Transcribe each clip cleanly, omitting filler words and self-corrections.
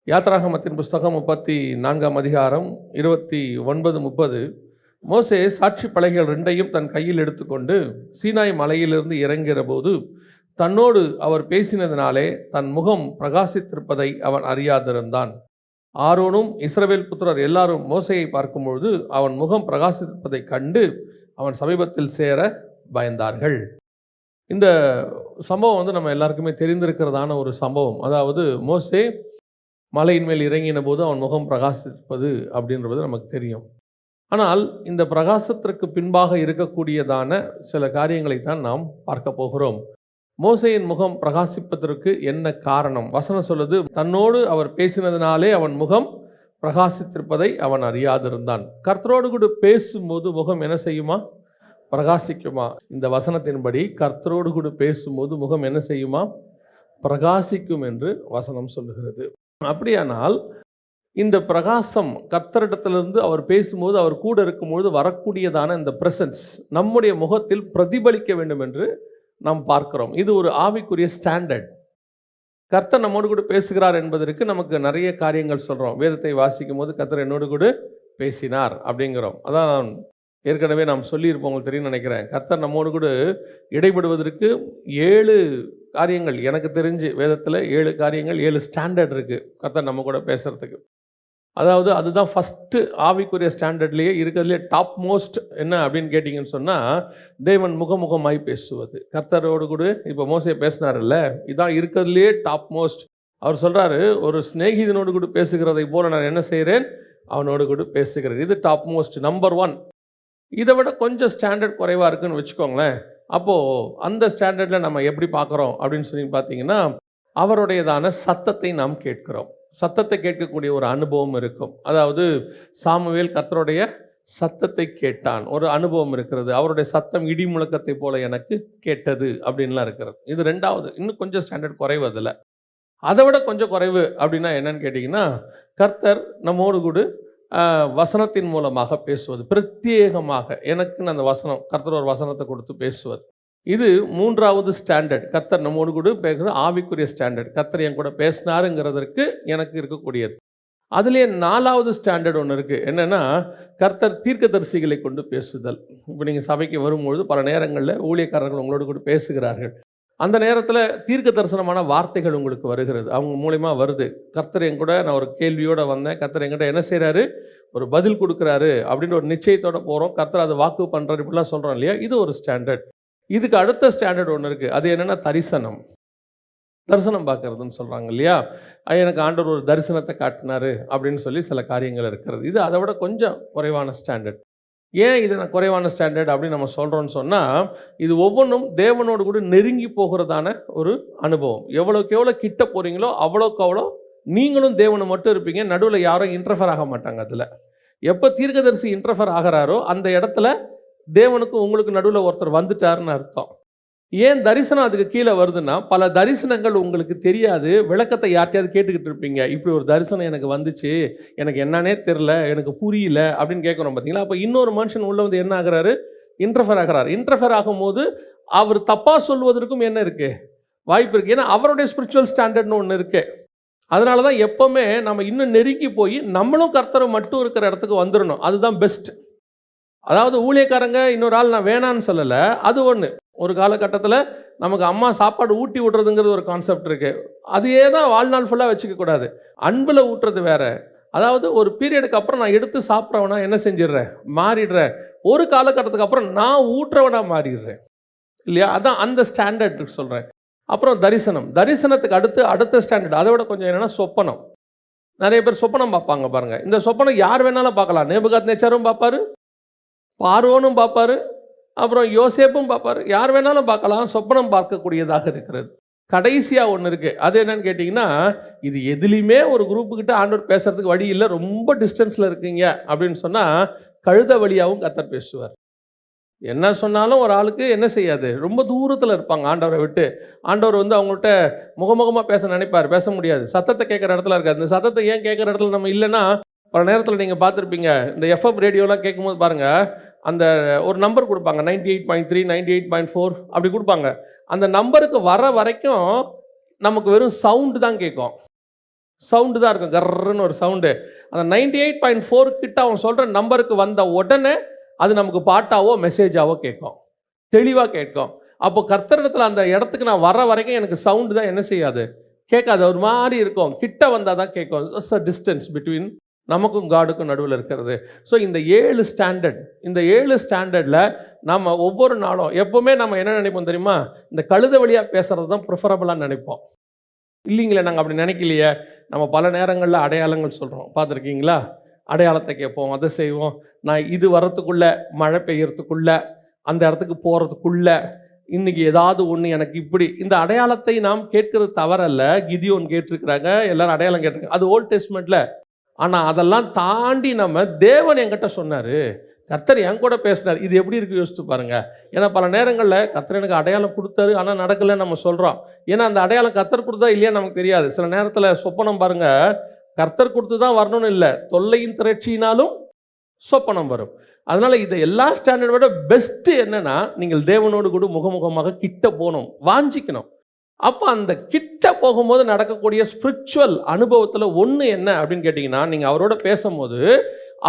யாத்ராகமத்தின் புஸ்தகம் 34ஆம் அதிகாரம் 29, 30. மோசே சாட்சி பலகைகள் ரெண்டையும் தன் கையில் எடுத்துக்கொண்டு சீனாய் மலையிலிருந்து இறங்குகிற போது தன்னோடு அவர் பேசினதினாலே தன் முகம் பிரகாசித்திருப்பதை அவன் அறியாதிருந்தான். ஆரோனும் இஸ்ரவேல் புத்திரர் எல்லாரும் மோசையை பார்க்கும்பொழுது அவன் முகம் பிரகாசித்திருப்பதை கண்டு அவன் சமீபத்தில் சேர பயந்தார்கள். இந்த சம்பவம் நம்ம எல்லாருக்குமே தெரிந்திருக்கிறதான ஒரு சம்பவம். அதாவது மோசே மலையின் மேல் இறங்கின போது அவன் முகம் பிரகாசிப்பது அப்படின்றது நமக்கு தெரியும். ஆனால் இந்த பிரகாசத்திற்கு பின்பாக இருக்கக்கூடியதான சில காரியங்களை தான் நாம் பார்க்க போகிறோம். மோசேயின் முகம் பிரகாசிப்பதற்கு என்ன காரணம்? வசனம் சொல்லுது, தன்னோடு அவர் பேசினதினாலே அவன் முகம் பிரகாசித்திருப்பதை அவன் அறியாதிருந்தான். கர்த்தரோடு கூட பேசும்போது முகம் என்ன செய்யுமா? பிரகாசிக்குமா? இந்த வசனத்தின்படி கர்த்தரோடு கூட பேசும்போது முகம் என்ன செய்யுமா? பிரகாசிக்கும் என்று வசனம் சொல்லுகிறது. அப்படியானால் இந்த பிரகாசம் கர்த்தரிடத்திலிருந்து அவர் பேசும்போது, அவர் கூட இருக்கும்போது வரக்கூடியதான இந்த பிரசன்ஸ் நம்முடைய முகத்தில் பிரதிபலிக்க வேண்டும் என்று நாம் பார்க்கிறோம். இது ஒரு ஆவிக்குரிய ஸ்டாண்டர்ட். கர்த்தர் நம்மோடு கூட பேசுகிறார் என்பதற்கு நமக்கு நிறைய காரியங்கள் சொல்கிறோம். வேதத்தை வாசிக்கும் போது கர்த்தர் என்னோடு கூட பேசினார் அப்படிங்கிறோம். அதான் ஏற்கனவே நாம் சொல்லியிருப்போம், உங்களுக்கு தெரியும் நினைக்கிறேன். கர்த்தர் நம்மோடு கூட இடைபடுவதற்கு 7 காரியங்கள், எனக்கு தெரிஞ்சு வேதத்தில் 7 காரியங்கள், 7 ஸ்டாண்டர்ட் இருக்குது கர்த்தர் நம்ம கூட பேசுகிறதுக்கு. அதாவது அதுதான் ஃபஸ்ட்டு ஆவிக்குரிய ஸ்டாண்டர்ட்லேயே இருக்கிறதுலே டாப் மோஸ்ட். என்ன அப்படின்னு கேட்டிங்கன்னு சொன்னால், தேவன் முகமுகமாய் பேசுவது. கர்த்தரோடு கூட இப்போ மோசே பேசினார்ல, இதான் இருக்கிறதுலே டாப் மோஸ்ட். அவர் சொல்கிறாரு, ஒரு சிநேகிதனோடு கூட பேசுகிறதை போல நான் என்ன செய்கிறேன்? அவனோடு கூட பேசுகிறேன். இது டாப் மோஸ்ட், நம்பர் 1. இதை விட கொஞ்சம் ஸ்டாண்டர்ட் குறைவாக இருக்குதுன்னு வச்சுக்கோங்களேன். அப்போது அந்த ஸ்டாண்டர்டில் நம்ம எப்படி பார்க்குறோம் அப்படின்னு சொல்லி பார்த்தீங்கன்னா, அவருடையதான சத்தத்தை நாம் கேட்கிறோம். சத்தத்தை கேட்கக்கூடிய ஒரு அனுபவம் இருக்கும். அதாவது சாமுவேல் கர்த்தருடைய சத்தத்தை கேட்டான், ஒரு அனுபவம் இருக்கிறது. அவருடைய சத்தம் இடி முழக்கத்தை போல எனக்கு கேட்டது அப்படின்லாம் இருக்கிறது. இது 2வது. இன்னும் கொஞ்சம் ஸ்டாண்டர்ட் குறைவு. அதில் அதை விட கொஞ்சம் குறைவு அப்படின்னா என்னன்னு கேட்டிங்கன்னா, கர்த்தர் நம்மோடு கூட வசனத்தின் மூலமாக பேசுவது, பிரத்யேகமாக எனக்குன்னு அந்த வசனம், கர்த்தர் ஒரு வசனத்தை கொடுத்து பேசுவது. இது 3வது ஸ்டாண்டர்ட். கர்த்தர் நம்மோடு கூட பேசுகிறது ஆவிக்குரிய ஸ்டாண்டர்ட். கர்த்தர் என் கூட பேசினாருங்கிறதற்கு எனக்கு இருக்கக்கூடியது. அதுலேயே 4வது ஸ்டாண்டர்ட் ஒன்று இருக்குது. என்னென்னா, கர்த்தர் தீர்க்கதரிசிகளை கொண்டு பேசுதல். இப்போ நீங்கள் சபைக்கு வரும்பொழுது பல நேரங்களில் ஊழியக்காரர்கள் உங்களோடு கூட பேசுகிறார்கள். அந்த நேரத்தில் தீர்க்க தரிசனமான வார்த்தைகள் உங்களுக்கு வருகிறது, அவங்க மூலிமா வருது. கர்த்தர் என் கூட, நான் ஒரு கேள்வியோடு வந்தேன், கர்த்தர் என்கிட்ட என்ன செய்கிறாரு? ஒரு பதில் கொடுக்குறாரு அப்படின்னு ஒரு நிச்சயத்தோடு போகிறோம். கர்த்தர் அதை வாக்கு பண்ணுறாரு, இப்படிலாம் சொல்கிறோம் இல்லையா? இது ஒரு ஸ்டாண்டர்ட். இதுக்கு அடுத்த ஸ்டாண்டர்ட் ஒன்று இருக்குது. அது என்னென்னா, தரிசனம் பார்க்குறதுன்னு சொல்கிறாங்க இல்லையா? எனக்கு ஆண்டவர் ஒரு தரிசனத்தை காட்டினார் அப்படின்னு சொல்லி சில காரியங்கள் இருக்கிறது. இது அதை விட கொஞ்சம் குறைவான ஸ்டாண்டர்ட். ஏன் இது நான் குறைவான ஸ்டாண்டர்ட் அப்படின்னு நம்ம சொல்கிறோன்னு சொன்னால், இது ஒவ்வொன்றும் தேவனோடு கூட நெருங்கி போகிறதான ஒரு அனுபவம். எவ்வளோக்கு எவ்வளோ கிட்ட போகிறீங்களோ அவ்வளோக்கு அவ்வளோ நீங்களும் தேவனை மட்டும் இருப்பீங்க. நடுவில் யாரும் இன்டர்ஃபர் ஆக மாட்டாங்க. அதில் எப்போ தீர்க்கதரிசி இன்டர்ஃபர் ஆகிறாரோ அந்த இடத்துல தேவனுக்கும் உங்களுக்கு நடுவில் ஒருத்தர் வந்துட்டாருன்னு அர்த்தம். ஏன் தரிசனம் அதுக்கு கீழே வருதுன்னா, பல தரிசனங்கள் உங்களுக்கு தெரியாது, விளக்கத்தை யார்ட்டையாவது கேட்டுக்கிட்டு இருப்பீங்க. இப்படி ஒரு தரிசனம் எனக்கு வந்துச்சு, எனக்கு என்னன்னே தெரில, எனக்கு புரியல அப்படின்னு கேட்குறோம் பார்த்தீங்களா? அப்போ இன்னொரு மனுஷன் உள்ள வந்து என்ன ஆகிறாரு? இன்டர்ஃபர் ஆகிறார். இன்டர்ஃபர் ஆகும்போது அவர் தப்பாக சொல்வதற்கும் என்ன இருக்குது? வாய்ப்பு இருக்குது. ஏன்னா அவருடைய ஸ்பிரிச்சுவல் ஸ்டாண்டர்ட்னு ஒன்று இருக்குது. அதனால தான் எப்போவுமே நம்ம இன்னும் நெருங்கி போய் நம்மளும் கர்த்தரும் மட்டும் இருக்கிற இடத்துக்கு வந்துடணும். அதுதான் பெஸ்ட். அதாவது ஊழியக்காரங்க இன்னொரு ஆள் நான் வேணான்னு சொல்லலை, அது ஒன்று. ஒரு காலகட்டத்தில் நமக்கு அம்மா சாப்பாடு ஊட்டி விட்றதுங்கிறது ஒரு கான்செப்ட் இருக்குது. அதையே தான் வாழ்நாள் ஃபுல்லாக வச்சுக்கக்கூடாது. அன்பில் ஊட்டுறது வேறு. அதாவது ஒரு பீரியடுக்கு அப்புறம் நான் எடுத்து சாப்பிட்றவனா என்ன செஞ்சிடுறேன்? மாறிடுறேன். ஒரு காலகட்டத்துக்கு அப்புறம் நான் ஊட்டுறவனாக மாறிடுறேன் இல்லையா? அதான் அந்த ஸ்டாண்டர்ட் சொல்கிறேன். அப்புறம் தரிசனத்துக்கு அடுத்த ஸ்டாண்டர்ட் அதை விட கொஞ்சம் என்னென்னா, சொப்பனம். நிறைய பேர் சொப்பனம் பார்ப்பாங்க பாருங்கள். இந்த சொப்பனம் யார் வேணாலும் பார்க்கலாம். நேபுகாத்நேச்சாரும் பார்ப்பாரு, பார்வோனும் பார்ப்பாரு, அப்புறம் யோசேப்பும் பார்ப்பார். யார் வேணாலும் பார்க்கலாம். சொப்பனம் பார்க்கக்கூடியதாக இருக்கிறது. கடைசியாக ஒன்று இருக்குது. அது என்னன்னு கேட்டிங்கன்னா, இது எதுலேயுமே ஒரு குரூப்புக்கிட்ட ஆண்டவர் பேசுகிறதுக்கு வழி இல்லை, ரொம்ப டிஸ்டன்ஸில் இருக்கீங்க அப்படின்னு சொன்னால், கழுத வழியாகவும் கர்த்தர் பேசுவார். என்ன சொன்னாலும் ஒரு ஆளுக்கு என்ன செய்யாது, ரொம்ப தூரத்தில் இருப்பாங்க ஆண்டவரை விட்டு. ஆண்டவர் வந்து அவங்கள்ட்ட முகமுகமாக பேச நினைப்பார், பேச முடியாது. சத்தத்தை கேட்குற இடத்துல இருக்காது. இந்த சத்தத்தை ஏன் கேட்குற இடத்துல நம்ம இல்லைன்னா, பல நேரத்தில் நீங்கள் பார்த்துருப்பீங்க, இந்த எஃப்எம் ரேடியோலாம் கேட்கும்போது பாருங்கள், அந்த ஒரு நம்பர் கொடுப்பாங்க, 98.3, 98.4 அப்படி கொடுப்பாங்க. அந்த நம்பருக்கு வர வரைக்கும் நமக்கு வெறும் சவுண்டு தான் கேட்கும். சவுண்டு தான் இருக்கும், கர்ன்னு ஒரு சவுண்டு. அந்த 98.4 கிட்ட அவன் சொல்கிற நம்பருக்கு வந்த உடனே அது நமக்கு பாட்டாவோ மெசேஜாவோ கேட்கும், தெளிவாக கேட்கும். அப்போ கர்த்தரிடத்தில் அந்த இடத்துக்கு நான் வர வரைக்கும் எனக்கு சவுண்டு தான் என்ன செய்யாது, கேட்காது. ஒரு மாதிரி இருக்கும். கிட்ட வந்தால் தான் கேட்கும். இட்ஸ் அ டிஸ்டன்ஸ் பிட்வீன் நமக்கும் காடுக்கும் நடுவில் இருக்கிறது. ஸோ இந்த 7 ஸ்டாண்டர்ட், இந்த 7 ஸ்டாண்டர்டில் நம்ம ஒவ்வொரு நாளும் எப்போவுமே நம்ம என்ன நினைப்போம் தெரியுமா, இந்த கழுத வழியாக பேசுகிறது தான் ப்ரிஃபரபுளாக நினைப்போம். இல்லைங்களே, நாங்கள் அப்படி நினைக்கலையே. நம்ம பல நேரங்களில் அடையாளங்கள் சொல்கிறோம், பார்த்துருக்கீங்களா? அடையாளத்தை கேட்போம், அதை செய்வோம். நான் இது வரத்துக்குள்ளே, மழை பெய்யறதுக்குள்ளே, அந்த இடத்துக்கு போகிறதுக்குள்ளே, இன்றைக்கி ஏதாவது ஒன்று எனக்கு இப்படி, இந்த அடையாளத்தை நாம் கேட்கறது தவறல்ல. கிதியோன் கேட்டிருக்கிறாங்க, எல்லாரும் அடையாளம் கேட்டிருக்காங்க, அது ஓல்ட் டெஸ்ட்மெண்ட்டில். ஆனால் அதெல்லாம் தாண்டி நம்ம தேவன் என்கிட்ட சொன்னார், கர்த்தர் என் கூட பேசினார், இது எப்படி இருக்குது யோசித்து பாருங்கள். ஏன்னா பல நேரங்களில் கர்த்தர் எனக்கு அடையாளம் கொடுத்தாரு, ஆனால் நடக்கலைன்னு நம்ம சொல்கிறோம். ஏன்னா அந்த அடையாளம் கர்த்தர் கொடுத்தா இல்லையா நமக்கு தெரியாது. சில நேரத்தில் சொப்பனம் பாருங்கள், கர்த்தர் கொடுத்து தான் வரணும்னு இல்லை, தொல்லையின் திரட்சியினாலும் சொப்பனம் வரும். அதனால் இதை எல்லா ஸ்டாண்டர்டை விட பெஸ்ட்டு என்னென்னா, நீங்கள் தேவனோடு கூட முகமுகமாக கிட்ட போகணும், வாஞ்சிக்கணும். அப்போ அந்த கிட்ட போகும்போது நடக்கக்கூடிய ஸ்பிரிச்சுவல் அனுபவத்தில் ஒன்று என்ன அப்படின்னு கேட்டிங்கன்னா, நீங்கள் அவரோட பேசும்போது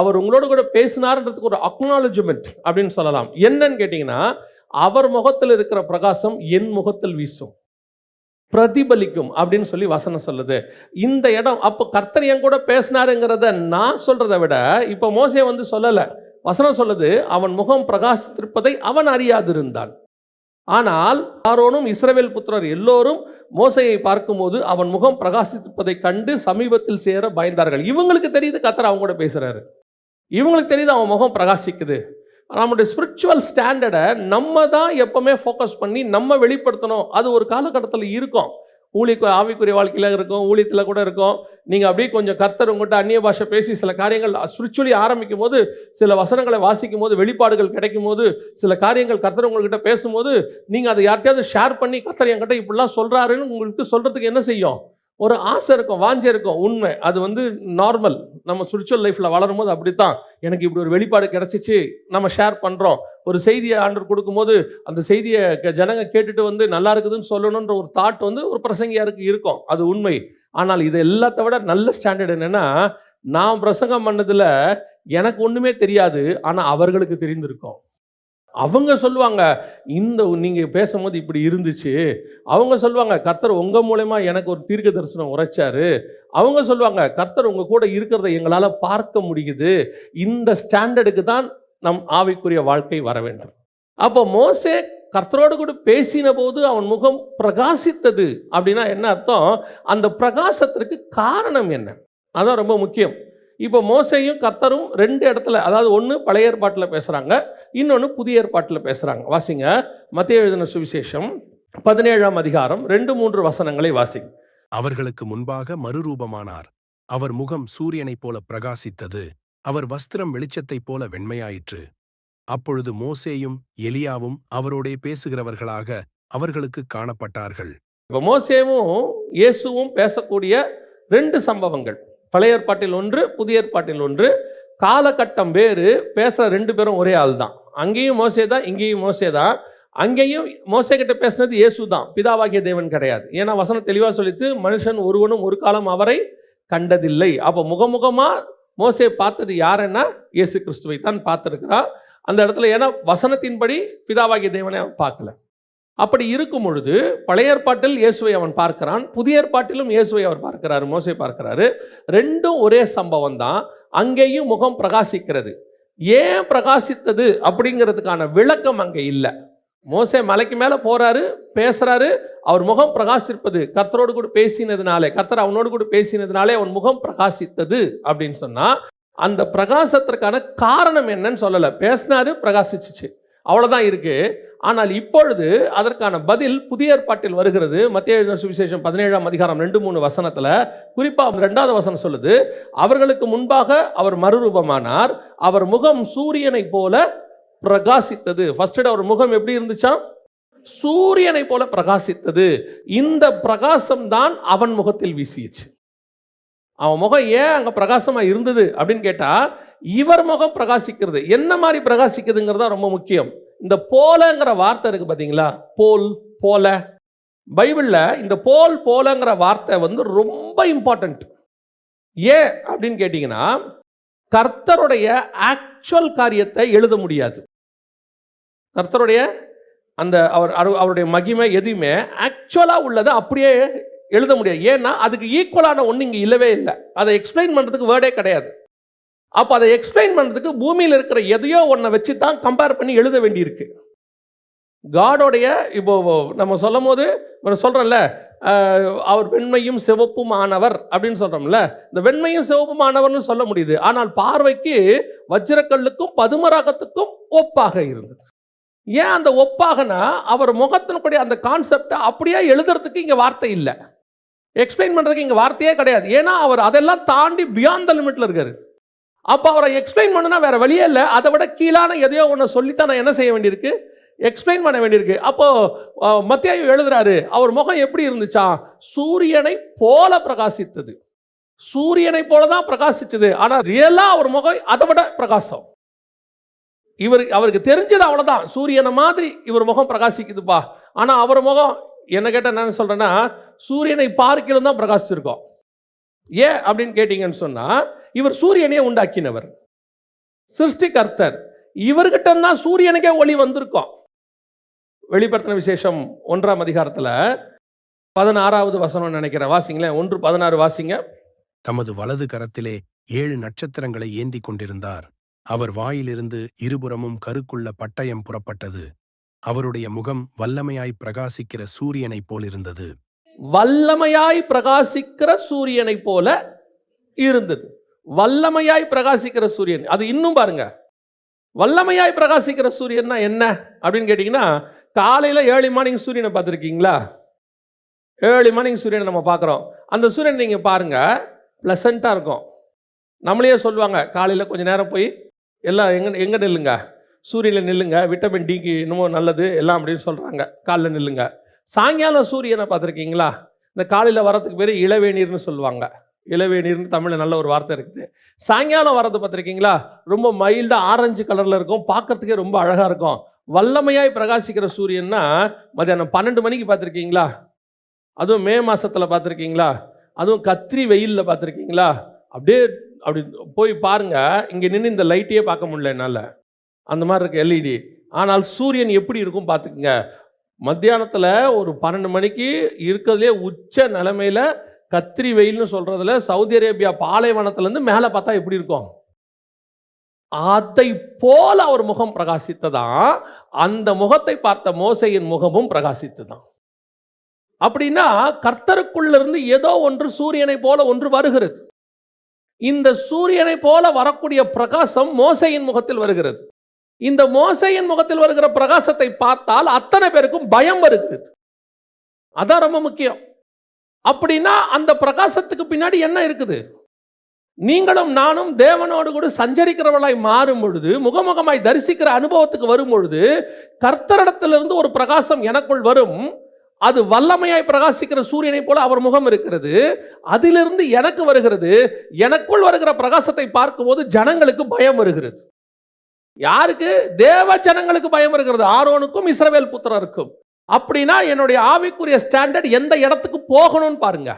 அவர் உங்களோட கூட பேசினார்ன்றதுக்கு ஒரு அக்னாலஜ்மெண்ட் அப்படின்னு சொல்லலாம். என்னன்னு கேட்டிங்கன்னா, அவர் முகத்தில் இருக்கிற பிரகாசம் என் முகத்தில் வீசும், பிரதிபலிக்கும் அப்படின்னு சொல்லி வசனம் சொல்லுது. இந்த இடம் அப்போ கர்த்தர் என் கூட பேசினாருங்கிறத நான் சொல்கிறத விட இப்போ மோசே வந்து சொல்லலை, வசனம் சொல்லுது அவன் முகம் பிரகாசித்திருப்பதை அவன் அறியாதிருந்தான். ஆனால் ஆரோனும் இஸ்ரவேல் புத்திரர் எல்லோரும் மோசையை பார்க்கும்போது அவன் முகம் பிரகாசித்திருப்பதை கண்டு சமீபத்தில் சேர பயந்தார்கள். இவங்களுக்கு தெரியுது கர்த்தர் அவங்க கூட பேசுகிறாரு, இவங்களுக்கு தெரியுது அவன் முகம் பிரகாசிக்குது. நம்முடைய ஸ்பிரிச்சுவல் ஸ்டாண்டர்டை நம்ம தான் எப்போவுமே ஃபோக்கஸ் பண்ணி நம்ம வெளிப்படுத்தணும். அது ஒரு காலகட்டத்தில் இருக்கும், ஆவிக்குரிய வாழ்க்கையில் இருக்கும், ஊழியத்தில் கூட இருக்கும். நீங்கள் அப்படியே கொஞ்சம் கர்த்தர் உங்கள்கிட்ட அந்நிய பாஷை பேசி சில காரியங்கள் ஸ்பிரிச்சுவலி ஆரம்பிக்கும் போது, சில வசனங்களை வாசிக்கும் போது, வெளிப்பாடுகள் கிடைக்கும் போது, சில காரியங்கள் கர்த்தர் உங்கள்கிட்ட பேசும்போது, நீங்கள் அதை யார்கிட்டையாவது ஷேர் பண்ணி கர்த்தர் என்கிட்ட இப்படிலாம் சொல்கிறாருன்னு உங்களுக்கு சொல்கிறதுக்கு என்ன செய்யும், ஒரு ஆசை இருக்கும், வாஞ்சை இருக்கும். உண்மை, அது வந்து நார்மல். நம்ம ஸ்பிரிச்சுவல் லைஃப்பில் வளரும் போது அப்படி தான், எனக்கு இப்படி ஒரு வெளிப்பாடு கிடச்சிச்சு, நம்ம ஷேர் பண்ணுறோம். ஒரு செய்தியை ஆண்டவர் கொடுக்கும்போது அந்த செய்தியை ஜனங்க கேட்டுட்டு வந்து நல்லா இருக்குதுன்னு சொல்லணுன்ற ஒரு தாட் வந்து ஒரு பிரசங்கியாருக்கு இருக்கும், அது உண்மை. ஆனால் இது எல்லாத்த விட நல்ல ஸ்டாண்டர்ட் என்னென்னா, நான் பிரசங்கம் பண்ணதில் எனக்கு ஒன்றுமே தெரியாது, ஆனால் அவர்களுக்கு தெரிந்திருக்கும். அவங்க சொல்லுவாங்க, இந்த நீங்கள் பேசும்போது இப்படி இருந்துச்சு. அவங்க சொல்லுவாங்க, கர்த்தர் உங்கள் மூலமா எனக்கு ஒரு தீர்க்க தரிசனம் உரைச்சாரு. அவங்க சொல்லுவாங்க, கர்த்தர் உங்கள் கூட இருக்கிறத எங்களால் பார்க்க முடியுது. இந்த ஸ்டாண்டர்டுக்கு தான் நம் ஆவிக்குரிய வாழ்க்கை வர வேண்டும். அப்போ மோசே கர்த்தரோடு கூட பேசின போது அவன் முகம் பிரகாசித்தது அப்படின்னா என்ன அர்த்தம், அந்த பிரகாசத்திற்கு காரணம் என்ன, அதான் ரொம்ப முக்கியம். இப்போ மோசேயும் கர்த்தரும் 2 இடத்துல, அதாவது ஒன்று பழைய ஏற்பாட்டில் பேசுகிறாங்க, இன்னொன்று புதிய ஏற்பாட்டில் பேசுகிறாங்க. வாசிங்க, மத்தேயு எழுதின சுவிசேஷம் 17ஆம் அதிகாரம் 2-3 வசனங்களை வாசிங்க. அவர்களுக்கு முன்பாக மறுரூபமானார், அவர் முகம் சூரியனைப் போல பிரகாசித்தது, அவர் வஸ்திரம் வெளிச்சத்தைப் போல வெண்மையாயிற்று. அப்பொழுது மோசேயும் எலியாவும் அவரோடே பேசுகிறவர்களாக அவர்களுக்கு காணப்பட்டார்கள். இப்போ மோசேவும் இயேசுவும் பேசக்கூடிய 2 சம்பவங்கள், பழைய ஏற்பாட்டில் ஒன்று, புதிய ஏற்பாட்டில் ஒன்று. காலகட்டம் வேறு, பேசுகிற 2 பேரும் ஒரே ஆள் தான். அங்கேயும் மோசே தான், இங்கேயும் மோசே தான். அங்கேயும் மோசே கிட்ட பேசினது இயேசு தான், பிதாவாகிய தேவன் கிடையாது. ஏன்னா வசனம் தெளிவாக சொல்லித்து, மனுஷன் ஒருவனும் ஒரு காலம் அவரை கண்டதில்லை. அப்போ முகமுகமாக மோசே பார்த்தது யாருன்னா இயேசு கிறிஸ்துவை தான் பார்த்துருக்கிறார் அந்த இடத்துல. ஏன்னா வசனத்தின்படி பிதாவாகிய தேவனை அவன் பார்க்கல. அப்படி இருக்கும் பொழுது பழைய ஏற்பாட்டில் இயேசுவை அவன் பார்க்கிறான், புதிய ஏற்பாட்டிலும் இயேசுவை அவர் பார்க்கிறாரு, மோசே பார்க்கிறாரு. 2ம் ஒரே சம்பவம் தான். அங்கேயும் முகம் பிரகாசிக்கிறது. ஏன் பிரகாசித்தது அப்படிங்கிறதுக்கான விளக்கம் அங்கே இல்லை. மோசே மலைக்கு மேலே போகிறாரு, பேசுகிறாரு, அவர் முகம் பிரகாசிப்பது கர்த்தரோடு கூட பேசினதுனாலே, கர்த்தர் அவனோடு கூட பேசினதுனாலே அவன் முகம் பிரகாசித்தது அப்படின்னு சொன்னால், அந்த பிரகாசத்திற்கான காரணம் என்னன்னு சொல்லலை. பேசினாரு, பிரகாசிச்சிச்சு, அவ்வளோதான் இருக்குது. ஆனால் இப்பொழுது அதற்கான பதில் புதிய ஏற்பாட்டில் வருகிறது. மத்தேயு எழுதின சுவிசேஷம் 17ஆம் அதிகாரம் 2-3 வசனத்தில் குறிப்பாக 2வது வசனம் சொல்லுது, அவர்களுக்கு முன்பாக அவர் மறுரூபமானார், அவர் முகம் சூரியனை போல பிரகாசித்தது. ஃபர்ஸ்ட் அவர் முகம் எப்படி இருந்துச்சா, சூரியனை போல பிரகாசித்தது. இந்த பிரகாசம் தான் அவன் முகத்தில் வீசிச்சு. அவன் முகம் ஏன் அங்கே பிரகாசமாக இருந்தது அப்படின்னு கேட்டால், இவர் முகம் பிரகாசிக்கிறது என்ன மாதிரி பிரகாசிக்குதுங்கிறது தான் ரொம்ப முக்கியம். இந்த போலங்கிற வார்த்தை இருக்குது பார்த்தீங்களா, போல், போல, பைபிளில் இந்த போல் போலங்கிற வார்த்தை வந்து ரொம்ப இம்பார்ட்டண்ட். ஏன் அப்படின்னு கேட்டிங்கன்னா, கர்த்தருடைய ஆக்சுவல் காரியத்தை எழுத முடியாது. கர்த்தருடைய அந்த அவருடைய மகிமை எதுவுமே ஆக்சுவலாக உள்ளதை அப்படியே எழுத முடியாது. ஏன்னா அதுக்கு ஈக்குவலான ஒன்று இங்கே இல்லவே இல்லை. அதை எக்ஸ்பிளைன் பண்ணுறதுக்கு வேர்டே கிடையாது. அப்போ அதை எக்ஸ்பிளைன் பண்ணுறதுக்கு பூமியில் இருக்கிற எதையோ ஒன்றை வச்சு தான் கம்பேர் பண்ணி எழுத வேண்டியிருக்கு. காடோடைய இப்போ நம்ம சொல்லும் போது சொல்கிறோம்ல, அவர் வெண்மையும் சிவப்புமானவர் அப்படின்னு சொல்கிறோம்ல, இந்த வெண்மையும் சிவப்புமானவர்னு சொல்ல முடியுது. ஆனால் பார்வைக்கு வஜ்ரக்கல்லுக்கும் பதுமராகத்துக்கும் ஒப்பாக இருந்தது. ஏன் அந்த ஒப்பாகனா, அவர் முகத்தினுடைய அந்த கான்செப்டை அப்படியே எழுதுறதுக்கு இங்கே வார்த்தை இல்லை, எக்ஸ்பிளைன் பண்ணுறதுக்கு இங்கே வார்த்தையே கிடையாது. ஏன்னா அவர் அதெல்லாம் தாண்டி பியாண்ட் த லிமிட்டில் இருக்காரு. அப்போ அவரை எக்ஸ்பிளைன் பண்ணுனா வேற வழியே இல்லை. அதை விட கீழான எதையோ ஒன்று சொல்லித்தான் நான் என்ன செய்ய வேண்டியிருக்கு, எக்ஸ்பிளைன் பண்ண வேண்டியிருக்கு. அப்போ மத்தேயு எழுதுறாரு, அவர் முகம் எப்படி இருந்துச்சா, சூரியனை போல பிரகாசித்தது. சூரியனை போல தான் பிரகாசிச்சது. ஆனால் ரியலா அவர் முகம் அதை விட பிரகாசம். அவருக்கு தெரிஞ்சது அவ்வளோதான், சூரியனை மாதிரி இவர் முகம் பிரகாசிக்குதுப்பா. ஆனால் அவர் முகம் என்ன கேட்டால் நான் சொல்கிறேன்னா, சூரியனை பார்க்கிலும் தான் பிரகாசிச்சிருக்கோம். ஏன் அப்படின்னு கேட்டிங்கன்னு சொன்னால், இவர் சூரியனையே உண்டாக்கினவர், சிருஷ்டிகர்த்தர். இவர்கிட்ட தான் சூரியனுக்கே ஒளி வந்திருக்கோம். வெளிப்படுத்தின விசேஷம் 1ஆம் அதிகாரத்தில் 16வது வசனம் நினைக்கிறேன், வாசிங்களேன். 1:16 வாசிங்க. தமது வலது கரத்திலே 7 நட்சத்திரங்களை ஏந்தி கொண்டிருந்தார். அவர் வாயிலிருந்து இருபுறமும் கருக்குள்ள பட்டயம் புறப்பட்டது. அவருடைய முகம் வல்லமையாய் பிரகாசிக்கிற சூரியனைப் போலிருந்தது. வல்லமையாய் பிரகாசிக்கிற சூரியனை போல இருந்தது. வல்லமையாய் பிரகாசிக்கிற சூரியன், அது இன்னும் பாருங்க, வல்லமையாய் பிரகாசிக்கிற சூரியன்னா என்ன அப்படின்னு கேட்டிங்கன்னா, காலையில் ஏர்லி மார்னிங் சூரியனை பார்த்துருக்கீங்களா? ஏர்லி மார்னிங் சூரியனை நம்ம பார்க்குறோம். அந்த சூரியன் நீங்கள் பாருங்கள், ப்ளசண்ட்டாக இருக்கும். நம்மளே சொல்லுவாங்க, காலையில் கொஞ்சம் நேரம் போய் எல்லாம் எங்கே நில்லுங்க, சூரியனில் நில்லுங்க, விட்டமின் டிக்கு இன்னமும் நல்லது எல்லாம் அப்படின்னு சொல்கிறாங்க, காலையில் நில்லுங்க. சாயங்காலம் சூரியனை பார்த்துருக்கீங்களா? இந்த காலையில் வரத்துக்கு பேர் இளவேநீர்னு சொல்லுவாங்க. இளவேநீர்னு தமிழில் நல்ல ஒரு வார்த்தை இருக்குது. சாயங்காலம் வரது பார்த்துருக்கீங்களா? ரொம்ப மைல்டாக ஆரஞ்சு கலரில் இருக்கும், பார்க்குறதுக்கே ரொம்ப அழகாக இருக்கும். வல்லமையாய் பிரகாசிக்கிற சூரியன்னா மதியானம் 12 மணிக்கு பார்த்துருக்கீங்களா? அதுவும் மே மாதத்தில் பார்த்துருக்கீங்களா? அதுவும் கத்திரி வெயிலில் பார்த்துருக்கீங்களா? அப்படி போய் பாருங்கள், இங்கே நின்று இந்த லைட்டையே பார்க்க முடியல என்னால், அந்த மாதிரி இருக்குது எல்இடி. ஆனால் சூரியன் எப்படி இருக்கும் பார்த்துக்குங்க. மத்தியானத்தில் ஒரு 12 மணிக்கு இருக்கிறதுலே உச்ச நிலைமையில் கத்திரி வெயில்னு சொல்கிறதுல சவுதி அரேபியா பாலைவனத்துலேருந்து மேலே பார்த்தா எப்படி இருக்கும், அதை போல அவர் முகம் பிரகாசித்ததான். அந்த முகத்தை பார்த்த மோசேயின் முகமும் பிரகாசித்ததான். அப்படின்னா கர்த்தருக்குள்ளிருந்து ஏதோ ஒன்று சூரியனை போல ஒன்று வருகிறது. இந்த சூரியனை போல வரக்கூடிய பிரகாசம் மோசேயின் முகத்தில் வருகிறது. இந்த மோசேயின் முகத்தில் வருகிற பிரகாசத்தை பார்த்தால் அத்தனை பேருக்கும் பயம் வருகிறது. அதான் ரொம்ப முக்கியம். அப்படின்னா அந்த பிரகாசத்துக்கு பின்னாடி என்ன இருக்குது? நீங்களும் நானும் தேவனோடு கூட சஞ்சரிக்கிறவர்களாய் மாறும் பொழுது, முகமுகமாய் தரிசிக்கிற அனுபவத்துக்கு வரும் பொழுது, கர்த்தரிடத்திலிருந்து ஒரு பிரகாசம் எனக்குள் வரும். அது வல்லமையாய் பிரகாசிக்கிற சூரியனை போல அவர் முகம் இருக்கிறது. அதிலிருந்து எனக்கு வருகிறது. எனக்குள் வருகிற பிரகாசத்தை பார்க்கும்போது ஜனங்களுக்கு பயம் வருகிறது. யாருக்கு? தேவ ஜனங்களுக்கு பயம் வருகிறது, ஆரோனுக்கும் இஸ்ரவேல் புத்திரருக்கும். அப்படின்னா என்னுடைய ஆவிக்குரிய ஸ்டாண்டர்ட் எந்த இடத்துக்கு போகணும்னு பாருங்க.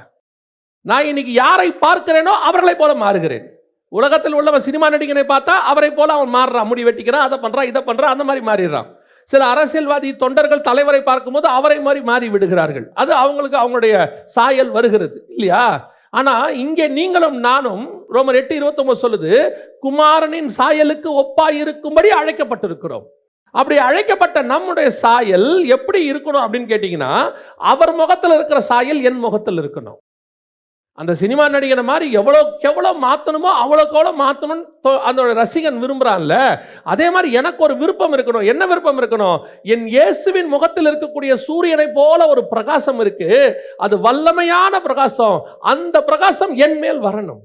நான் இன்னைக்கு யாரை பார்க்கிறேனோ அவர்களை போல மாறுகிறேன். உலகத்தில் உள்ளவன் சினிமா நடிகனை பார்த்தா அவரை போல அவன் மாறுறான், முடி வெட்டிக்கிறான், அதை பண்றான், இதை பண்றான், அந்த மாதிரி மாறிடுறான். சில அரசியல்வாதி தொண்டர்கள் தலைவரை பார்க்கும்போது அவரை மாதிரி மாறி விடுகிறார்கள். அது அவங்களுக்கு அவங்களுடைய சாயல் வருகிறது இல்லையா? ஆனா இங்கே நீங்களும் நானும் ரோமர் 8:29 சொல்லுது, குமாரனின் சாயலுக்கு ஒப்பாய் இருக்கும்படி அழைக்கப்பட்டிருக்கிறோம். அப்படி அழைக்கப்பட்ட நம்முடைய சாயல் எப்படி இருக்கணும் அப்படின்னு கேட்டீங்கன்னா, அவர் முகத்தில் இருக்கிற சாயல் என் முகத்தில் இருக்கணும். அந்த சினிமா நடிகனை மாதிரி எவ்வளோ மாற்றணுமோ அவ்வளோக்கு மாற்றணும்னு அந்த ரசிகன் விரும்புகிறான்ல, அதே மாதிரி எனக்கு ஒரு விருப்பம் இருக்கணும். என்ன விருப்பம் இருக்கணும்? என் இயேசுவின் முகத்தில் இருக்கக்கூடிய சூரியனை போல ஒரு பிரகாசம் இருக்கு, அது வல்லமையான பிரகாசம். அந்த பிரகாசம் என் மேல் வரணும்,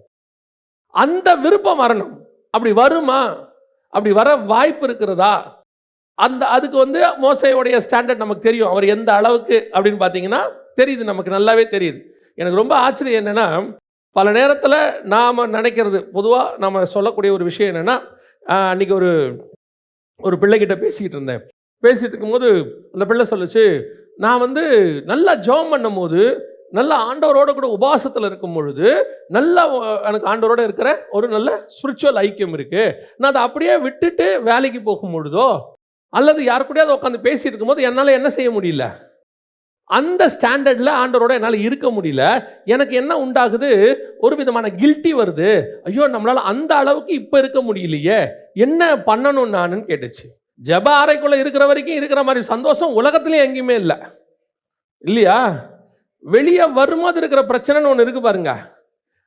அந்த விருப்பம் வரணும். அப்படி வருமா? அப்படி வர வாய்ப்பு இருக்கிறதா? அதுக்கு மோசேயோடைய ஸ்டாண்டர்ட் நமக்கு தெரியும். அவர் எந்த அளவுக்கு அப்படின்னு பார்த்தீங்கன்னா தெரியுது, நமக்கு நல்லாவே தெரியுது. எனக்கு ரொம்ப ஆச்சரியம் என்னென்னா, பல நேரத்தில் நாம் நினைக்கிறது, பொதுவாக நம்ம சொல்லக்கூடிய ஒரு விஷயம் என்னென்னா, அன்றைக்கி ஒரு பிள்ளைகிட்ட பேசிக்கிட்டு இருந்தேன். பேசிகிட்டு இருக்கும்போது அந்த பிள்ளை சொல்லுச்சு, நான் நல்லா ஜெபம் பண்ணும்போது நல்ல ஆண்டவரோட கூட உபவாசத்தில் இருக்கும் பொழுது நல்ல எனக்கு ஆண்டவரோட இருக்கிற ஒரு நல்ல ஸ்பிரிச்சுவல் ஐக்கியம் இருக்கு. நான் அதை அப்படியே விட்டுட்டு வேலைக்கு போகும் பொழுதோ அல்லது யாரு கூடயாவது உட்காந்து பேசிட்டு இருக்கும்போது என்னால் என்ன செய்ய முடியல, அந்த ஸ்டாண்டர்டில் ஆண்டவரோட என்னால் இருக்க முடியல. எனக்கு என்ன உண்டாகுது, ஒரு விதமான கில்ட்டி வருது. ஐயோ, நம்மளால் அந்த அளவுக்கு இப்போ இருக்க முடியலையே, என்ன பண்ணணும் நானுன்னு கேட்டுச்சு. ஜெப அறைக்குள்ளே இருக்கிற வரைக்கும் இருக்கிற மாதிரி சந்தோஷம் உலகத்துலேயும் எங்கேயுமே இல்லை, இல்லையா? வெளியே வரும்போது இருக்கிற பிரச்சனைன்னு ஒன்று இருக்கு பாருங்க.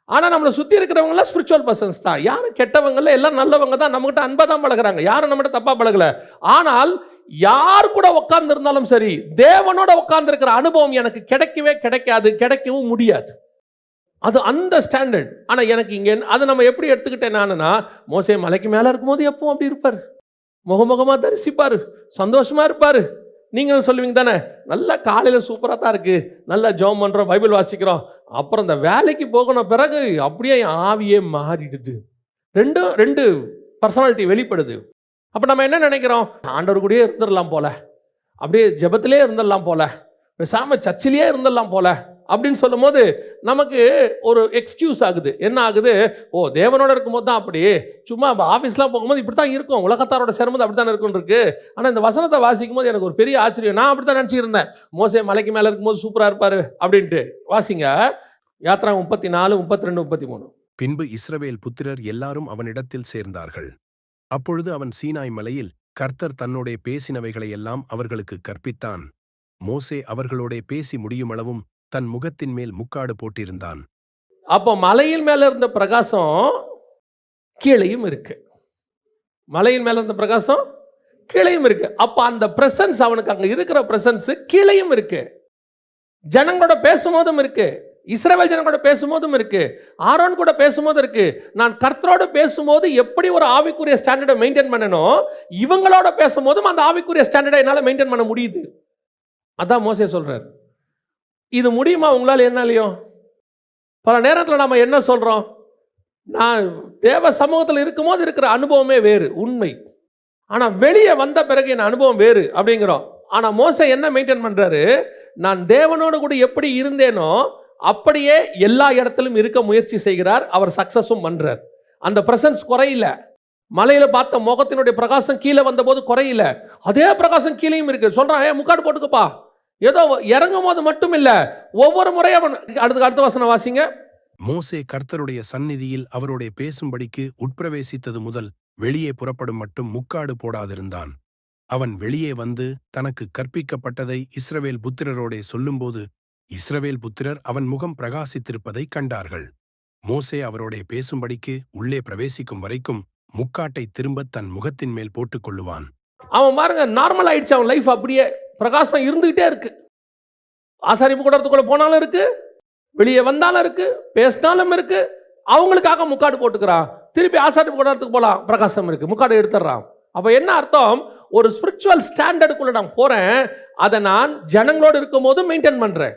ஆனால் நம்மளை சுற்றி இருக்கிறவங்களாம் ஸ்பிரிச்சுவல் பர்சன்ஸ் தான். யாரும் கெட்டவங்கள, எல்லாம் நல்லவங்க தான். நம்மகிட்ட அன்பா தான் பழகுறாங்க, யாரும் நம்மகிட்ட தப்பா பழகல. ஆனால் யார் கூட உட்கார்ந்து இருந்தாலும் சரி, தேவனோட உட்கார்ந்து இருக்கிற அனுபவம் எனக்கு கிடைக்கவே கிடைக்காது, கிடைக்கவும் முடியாது. அது அந்த ஸ்டாண்டர்ட். ஆனால் எனக்கு இங்கே அதை நம்ம எப்படி எடுத்துக்கிட்டேன் நானுன்னா, மோசே மலைக்கு மேலே இருக்கும்போது எப்பவும் அப்படி இருப்பார், முகமுகமாக தரிசிப்பார், சந்தோஷமாக இருப்பார். நீங்களும் சொல்லுவீங்க தானே, நல்லா காலையில் சூப்பராக தான் இருக்குது, நல்லா ஜெபம் பண்ணுறோம், பைபிள் வாசிக்கிறோம். அப்புறம் இந்த வேலைக்கு போகணும் பிறகு அப்படியே ஆவியே மாறிடுது. ரெண்டு பர்சனாலிட்டி வெளிப்படுது. அப்போ நம்ம என்ன நினைக்கிறோம், ஆண்டவர் கூடயே இருந்துடலாம் போல, அப்படியே ஜெபத்திலே இருந்துடலாம் போல, பேசாமல் சர்ச்சிலேயே இருந்துடலாம் போல அப்படின்னு சொல்லும் போது நமக்கு ஒரு எக்ஸ்கியூஸ் ஆகுது. என்ன ஆகுது, ஓ தேவனோட இருக்கும்போது தான் அப்படி, சும்மா ஆஃபீஸ்லாம் போகும்போது இப்படி தான் இருக்கும், உலகத்தாரோட சேரும்போது அப்படி தான் இருக்குன்னு இருக்கு. ஆனால் இந்த வசனத்தை வாசிக்கும் போது எனக்கு ஒரு பெரிய ஆச்சரியம். நான் அப்படி தான் நினச்சிருந்தேன், மோசே மலைக்கு மேலே இருக்கும்போது சூப்பராக இருப்பார் அப்படின்ட்டு. வாசிங்க யாத்ரா 34, 32, 33. பின்பு இஸ்ரவேல் புத்திரர் எல்லாரும் அவனிடத்தில் சேர்ந்தார்கள். அப்பொழுது அவன் சீனாய் மலையில் கர்த்தர் தன்னோடே பேசினவைகளை எல்லாம் அவர்களுக்கு கற்பித்தான். மோசே அவர்களோடே பேசி முடியுமளவும் தன் முகத்தின் மேல் முக்காடு போட்டிருந்தான். அப்போ மலையின் மேல இருந்த பிரகாசம் கீழையும் இருக்கு, மலையின் மேல இருந்த பிரகாசம் கீழையும் இருக்கு. அப்ப அந்த பிரசன்ஸ், அவனுக்கு அங்க இருக்கிற பிரசன்ஸ் கீழையும் இருக்கு, ஜனங்களோட பேசும்போதும் இருக்கு, இஸ்ரவேல் ஜனங்களோட பேசும்போதும் இருக்கு, ஆரோன் கூட பேசும்போது இருக்கு. நான் கர்த்தரோட பேசும்போது எப்படி ஒரு ஆவிக்குரிய ஸ்டாண்டர்டை மெயின்டைன் பண்ணணும், இவங்களோட பேசும்போதும் அந்த ஆவிக்குரிய ஸ்டாண்டர்டை என்னால் மெயின்டைன் பண்ண முடியுது. அதான் மோசே சொல்றாரு. இது முடியுமா உங்களால்? என்னாலையும் பல நேரத்தில் நம்ம என்ன சொல்றோம், நான் தேவ சமூகத்தில் இருக்கும்போது இருக்கிற அனுபவமே வேறு, உண்மை. ஆனால் வெளியே வந்த பிறகு என் அனுபவம் வேறு அப்படிங்கிறோம். ஆனால் மோசே என்ன மெயின்டைன் பண்றாரு, நான் தேவனோடு கூட எப்படி இருந்தேனோ அப்படியே எல்லா இடத்திலும் இருக்க முயற்சி செய்கிறார். அவர் சக்சஸும் பண்றார். அந்த பிரசன்ஸ் குறையில. மலையில பார்த்த முகத்தினுடைய பிரகாசம் கீழே வந்த போது குறையில, அதே பிரகாசம் கீழேயும் இருக்கு. சொல்றான், முக்காடு போட்டுக்கப்பா. ஏதோ இறங்கும் போது மட்டும் இல்ல, ஒவ்வொரு முறையும் அவன் அடுத்த வசனம் வாசிங்க. மோசே கர்த்தருடைய சந்நிதியில் அவரோட பேசும்படிக்கு உட்பிரவேசித்தது முதல் வெளியே புறப்படும் மட்டும் முக்காடு போடாதிருந்தான். அவன் வெளியே வந்து தனக்கு கற்பிக்கப்பட்டதை இஸ்ரவேல் புத்திரரோடே சொல்லும்போது இஸ்ரவேல் புத்திரர் அவன் முகம் பிரகாசித்திருப்பதை கண்டார்கள். மோசே அவரோடே பேசும்படிக்கு உள்ளே பிரவேசிக்கும் வரைக்கும் முக்காட்டை திரும்ப தன் முகத்தின் மேல் போட்டுக் கொள்ளுவான். அவன் பாருங்க, நார்மல் ஆயிடுச்சு அவன் லைஃப். அப்படியே பிரகாசம் இருந்துகிட்டே இருக்கு. ஆசாரிப்பு கூடத்துக்குள்ள போனாலும் இருக்கு, வெளியே வந்தாலும் இருக்கு, பேசினாலும் இருக்கு. அவங்களுக்காக முக்காடு போட்டுக்கிறான். திருப்பி ஆசாரிப்பு கூடத்துக்கு போகலாம், பிரகாசம் இருக்கு, முக்காடு எடுத்துடுறான். அப்போ என்ன அர்த்தம், ஒரு ஸ்பிரிச்சுவல் ஸ்டாண்டர்டுக்குள்ள நான் போறேன், அதை நான் ஜனங்களோடு இருக்கும் போது மெயின்டைன் பண்றேன்.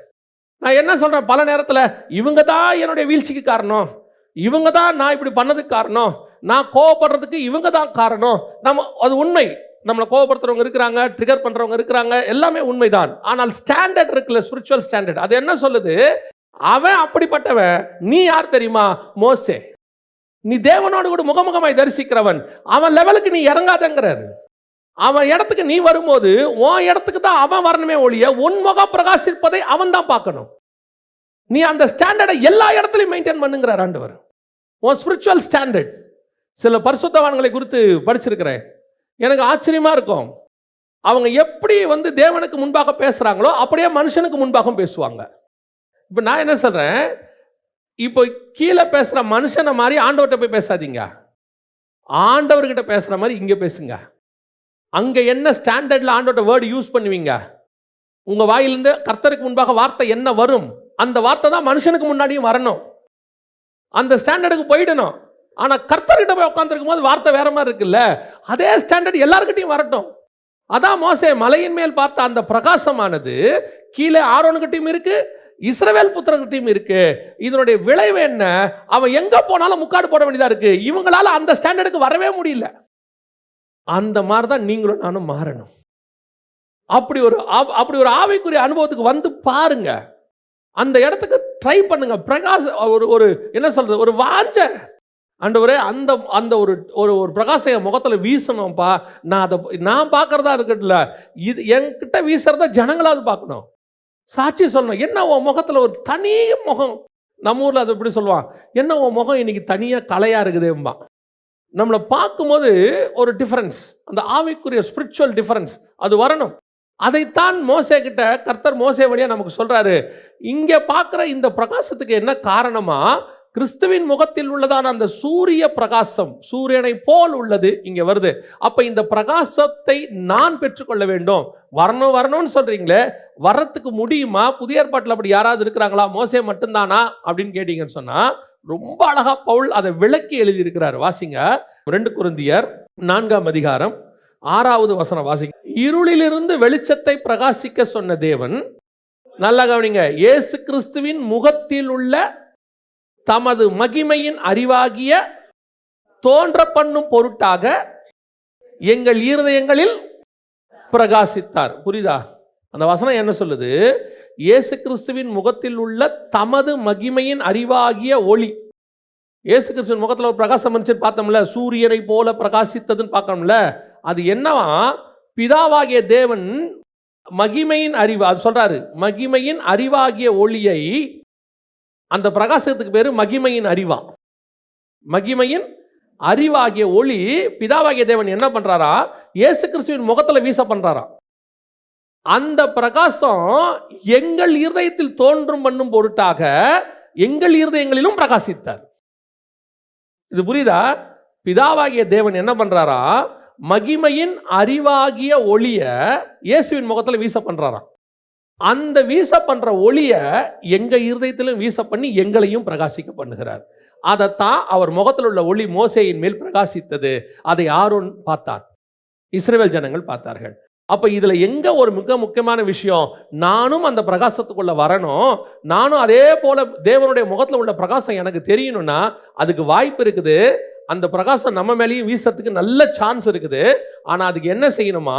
நான் என்ன சொல்றேன், பல நேரத்தில் இவங்க தான் என்னுடைய வீழ்ச்சிக்கு காரணம், இவங்க தான் நான் இப்படி பண்ணதுக்கு காரணம், நான் கோவப்படுறதுக்கு இவங்க தான் காரணம். அது உண்மை. நம்மளை கோவப்படுத்துறவங்க இருக்கிறாங்க, ட்ரிகர் பண்றவங்க இருக்கிறாங்க, எல்லாமே உண்மைதான். ஆனால் ஸ்டாண்டர்ட் இருக்குல்ல, ஸ்பிரிச்சுவல் ஸ்டாண்டர்ட், அது என்ன சொல்லுது, அவன் அப்படிப்பட்டவன், நீ யார் தெரியுமா, மோசே, நீ தேவனோடு கூட முகமுகமாய் தரிசிக்கிறவன், அவன் லெவலுக்கு நீ இறங்காதங்கிறாரு. அவன் இடத்துக்கு நீ வரும்போது உன் இடத்துக்கு தான் அவன் வரணுமே ஒழிய உன் முகம் பிரகாசிப்பதை அவன் தான் பார்க்கணும். நீ அந்த ஸ்டாண்டர்டை எல்லா இடத்துலையும் மெயின்டைன் பண்ணுங்கிறார் ஆண்டவர். உன் ஸ்பிரிச்சுவல் ஸ்டாண்டர்ட். சில பரிசுத்தவான்களை குறித்து படிச்சிருக்கிறேன், எனக்கு ஆச்சரியமா இருக்கும். அவங்க எப்படி தேவனுக்கு முன்பாக பேசுறாங்களோ அப்படியே மனுஷனுக்கு முன்பாக பேசுவாங்க. இப்போ நான் என்ன சொல்றேன், இப்போ கீழே பேசுற மனுஷனை மாதிரி ஆண்டவர்கிட்ட போய் பேசாதீங்க, ஆண்டவர்கிட்ட பேசுற மாதிரி இங்க பேசுங்க. அங்க என்ன ஸ்டாண்டர்ட்ல ஆண்டவர்கிட்ட வேர்டு யூஸ் பண்ணுவீங்க, உங்க வாயிலிருந்து கர்த்தருக்கு முன்பாக வார்த்தை என்ன வரும், அந்த வார்த்தை தான் மனுஷனுக்கு முன்னாடியும் வரணும். அந்த ஸ்டாண்டர்டுக்கு போயிடணும். ஆனா கர்த்தர்கிட்ட போய் உட்கார்ந்துருக்கும் போது வார்த்தை வேற மாதிரி இருக்குல்ல, அதே ஸ்டாண்டர்ட் எல்லாருக்கிட்டையும் வரட்டும். அதான் மோசே மலையின் மேல் பார்த்த அந்த பிரகாசமானது கீழே ஆரோன்கிட்டையும் இருக்கு, இஸ்ரவேல் புத்திரர்கிட்டையும் இருக்கு. இதனுடைய விளைவு என்ன, அவன் எங்க போனாலும் முக்காடு போட வேண்டியதா இருக்கு. இவங்களால அந்த ஸ்டாண்டர்டுக்கு வரவே முடியல. அந்த மாதிரி தான் நீங்களும் நானும் மாறணும். அப்படி ஒரு ஆவிக்குரிய அனுபவத்துக்கு வந்து பாருங்க. அந்த இடத்துக்கு ட்ரை பண்ணுங்க. ஒரு ஒரு என்ன சொல்றது, ஒரு வாஞ்ச, ஆண்டவரே அந்த அந்த ஒரு ஒரு ஒரு பிரகாசம் என் முகத்தில் வீசணும்ப்பா. நான் பார்க்கறதா இருக்கட்டும்ல, இது என்கிட்ட வீசுறத ஜனங்களாவது பார்க்கணும், சாட்சி சொல்லணும். என்ன உன் முகத்தில் ஒரு தனி முகம், நம்ம ஊரில் அது எப்படி சொல்லுவான், என்ன உன் முகம் இன்னைக்கு தனியாக கலையாக இருக்குதும்பா. நம்மளை பார்க்கும்போது ஒரு டிஃபரன்ஸ், அந்த ஆவிக்குரிய ஸ்பிரிச்சுவல் டிஃபரன்ஸ் அது வரணும். அதைத்தான் மோசே கிட்ட கர்த்தர் மோசே வழியா நமக்கு சொல்றாரு. இங்கே பார்க்குற இந்த பிரகாசத்துக்கு என்ன காரணமா, கிறிஸ்துவின் முகத்தில் உள்ளதான அந்த சூரிய பிரகாசம், சூரியனை போல் உள்ளது இங்கே வருது. அப்போ இந்த பிரகாசத்தை நான் பெற்றுக்கொள்ள வேண்டும். வரணும்னு சொல்றீங்களே, வர்றதுக்கு முடியுமா? புதிய ஏற்பாட்டில் அப்படி யாராவது இருக்கிறாங்களா? மோசே மட்டும்தானா அப்படின்னு கேட்டீங்கன்னு சொன்னா, ரொம்ப அழகா பவுல் அதை விளக்கி எழுதியிருக்கிறார். வாசிங்க, 2 கொரிந்தியர் 4ஆம் அதிகாரம் 6வது வசனம் வாசிங்க. இருளிலிருந்து வெளிச்சத்தை பிரகாசிக்க சொன்ன தேவன், நல்லா கவனிங்க, இயேசு கிறிஸ்துவின் முகத்தில் உள்ள தமது மகிமையின் அறிவாகிய தோன்ற பண்ணும் பொருட்டாக எங்கள் இருதயங்களில் பிரகாசித்தார். புரியுதா? அந்த வசனம் என்ன சொல்லுது? இயேசு கிறிஸ்துவின் முகத்தில் உள்ள தமது மகிமையின் அறிவாகிய ஒளி. இயேசு கிறிஸ்துவின் முகத்தில் ஒரு பிரகாசம் வந்துச்சு பார்த்தோம்ல, சூரியனை போல பிரகாசித்ததுன்னு பார்க்கணும்ல. அது என்னவா? பிதாவாகிய தேவன் மகிமையின் அறிவு, அது சொல்றாரு, மகிமையின் அறிவாகிய ஒளியை, அந்த பிரகாசத்துக்கு பேரு மகிமையின் அறிவா. மகிமையின் அறிவாகிய ஒளி பிதாவாகிய தேவன் என்ன பண்றாரா? இயேசு கிறிஸ்துவின் முகத்துல வீச பண்றாரா. அந்த பிரகாசம் எங்கள் இருதயத்தில் தோன்றும் பண்ணும் பொருட்டாக எங்கள் இருதயங்களிலும் பிரகாசித்தார். இது புரியுதா? பிதாவாகிய தேவன் என்ன பண்றாரா? மகிமையின் அறிவாகிய ஒளிய இயேசுவின் முகத்துல வீச பண்றாரா. அந்த வீச பண்ற ஒளிய எங்க இருதயத்திலும் வீச பண்ணி எங்களையும் பிரகாசிக்க பண்ணுகிறார். அதைத்தான் அவர் முகத்தில் உள்ள ஒளி மோசேயின் மேல் பிரகாசித்தது. அதை ஆரோன் பார்த்தார், இஸ்ரவேல் ஜனங்கள் பார்த்தார்கள். அப்ப இதுல எங்க ஒரு மிக முக்கியமான விஷயம், நானும் அந்த பிரகாசத்துக்குள்ள வரணும், நானும் அதே போல தேவனுடைய முகத்தில் உள்ள பிரகாசம் எனக்கு தெரியணும்னா அதுக்கு வாய்ப்பு இருக்குது. அந்த பிரகாசம் நம்ம மேலேயும் வீசறதுக்கு நல்ல சான்ஸ் இருக்குது. ஆனா அதுக்கு என்ன செய்யணுமா?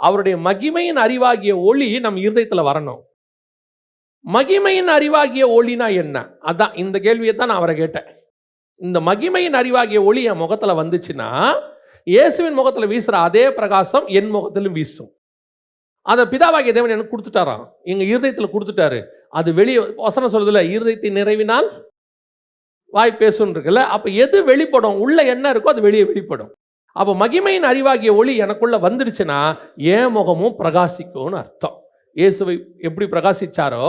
அவருடைய மகிமையின் அறிவாகிய ஒளி நம் இருதயத்தில் வரணும். மகிமையின் அறிவாகிய ஒளினா என்ன? அதான் இந்த கேள்வியை தான் நான் அவரை கேட்டேன். இந்த மகிமையின் அறிவாகிய ஒளி என் முகத்தில் வந்துச்சுன்னா, இயேசுவின் முகத்தில் வீசுற அதே பிரகாசம் என் முகத்திலும் வீசும். அதை பிதாவாகிய தேவன் எனக்கு கொடுத்துட்டாராம், எங்க இருதயத்தில் கொடுத்துட்டாரு. அது வெளியே வசனம் சொல்றதுல, இருதயத்தின் நிறைவினால் வாய் பேசுன்னு இருக்குல்ல. அப்ப எது வெளிப்படும்? உள்ள என்ன இருக்கோ அது வெளியே வெளிப்படும். அப்ப மகிமையின் அறிவாகிய ஒளி எனக்குள்ள வந்துடுச்சுன்னா என் முகமும் பிரகாசிக்கும்னு அர்த்தம். இயேசுவை எப்படி பிரகாசிச்சாரோ,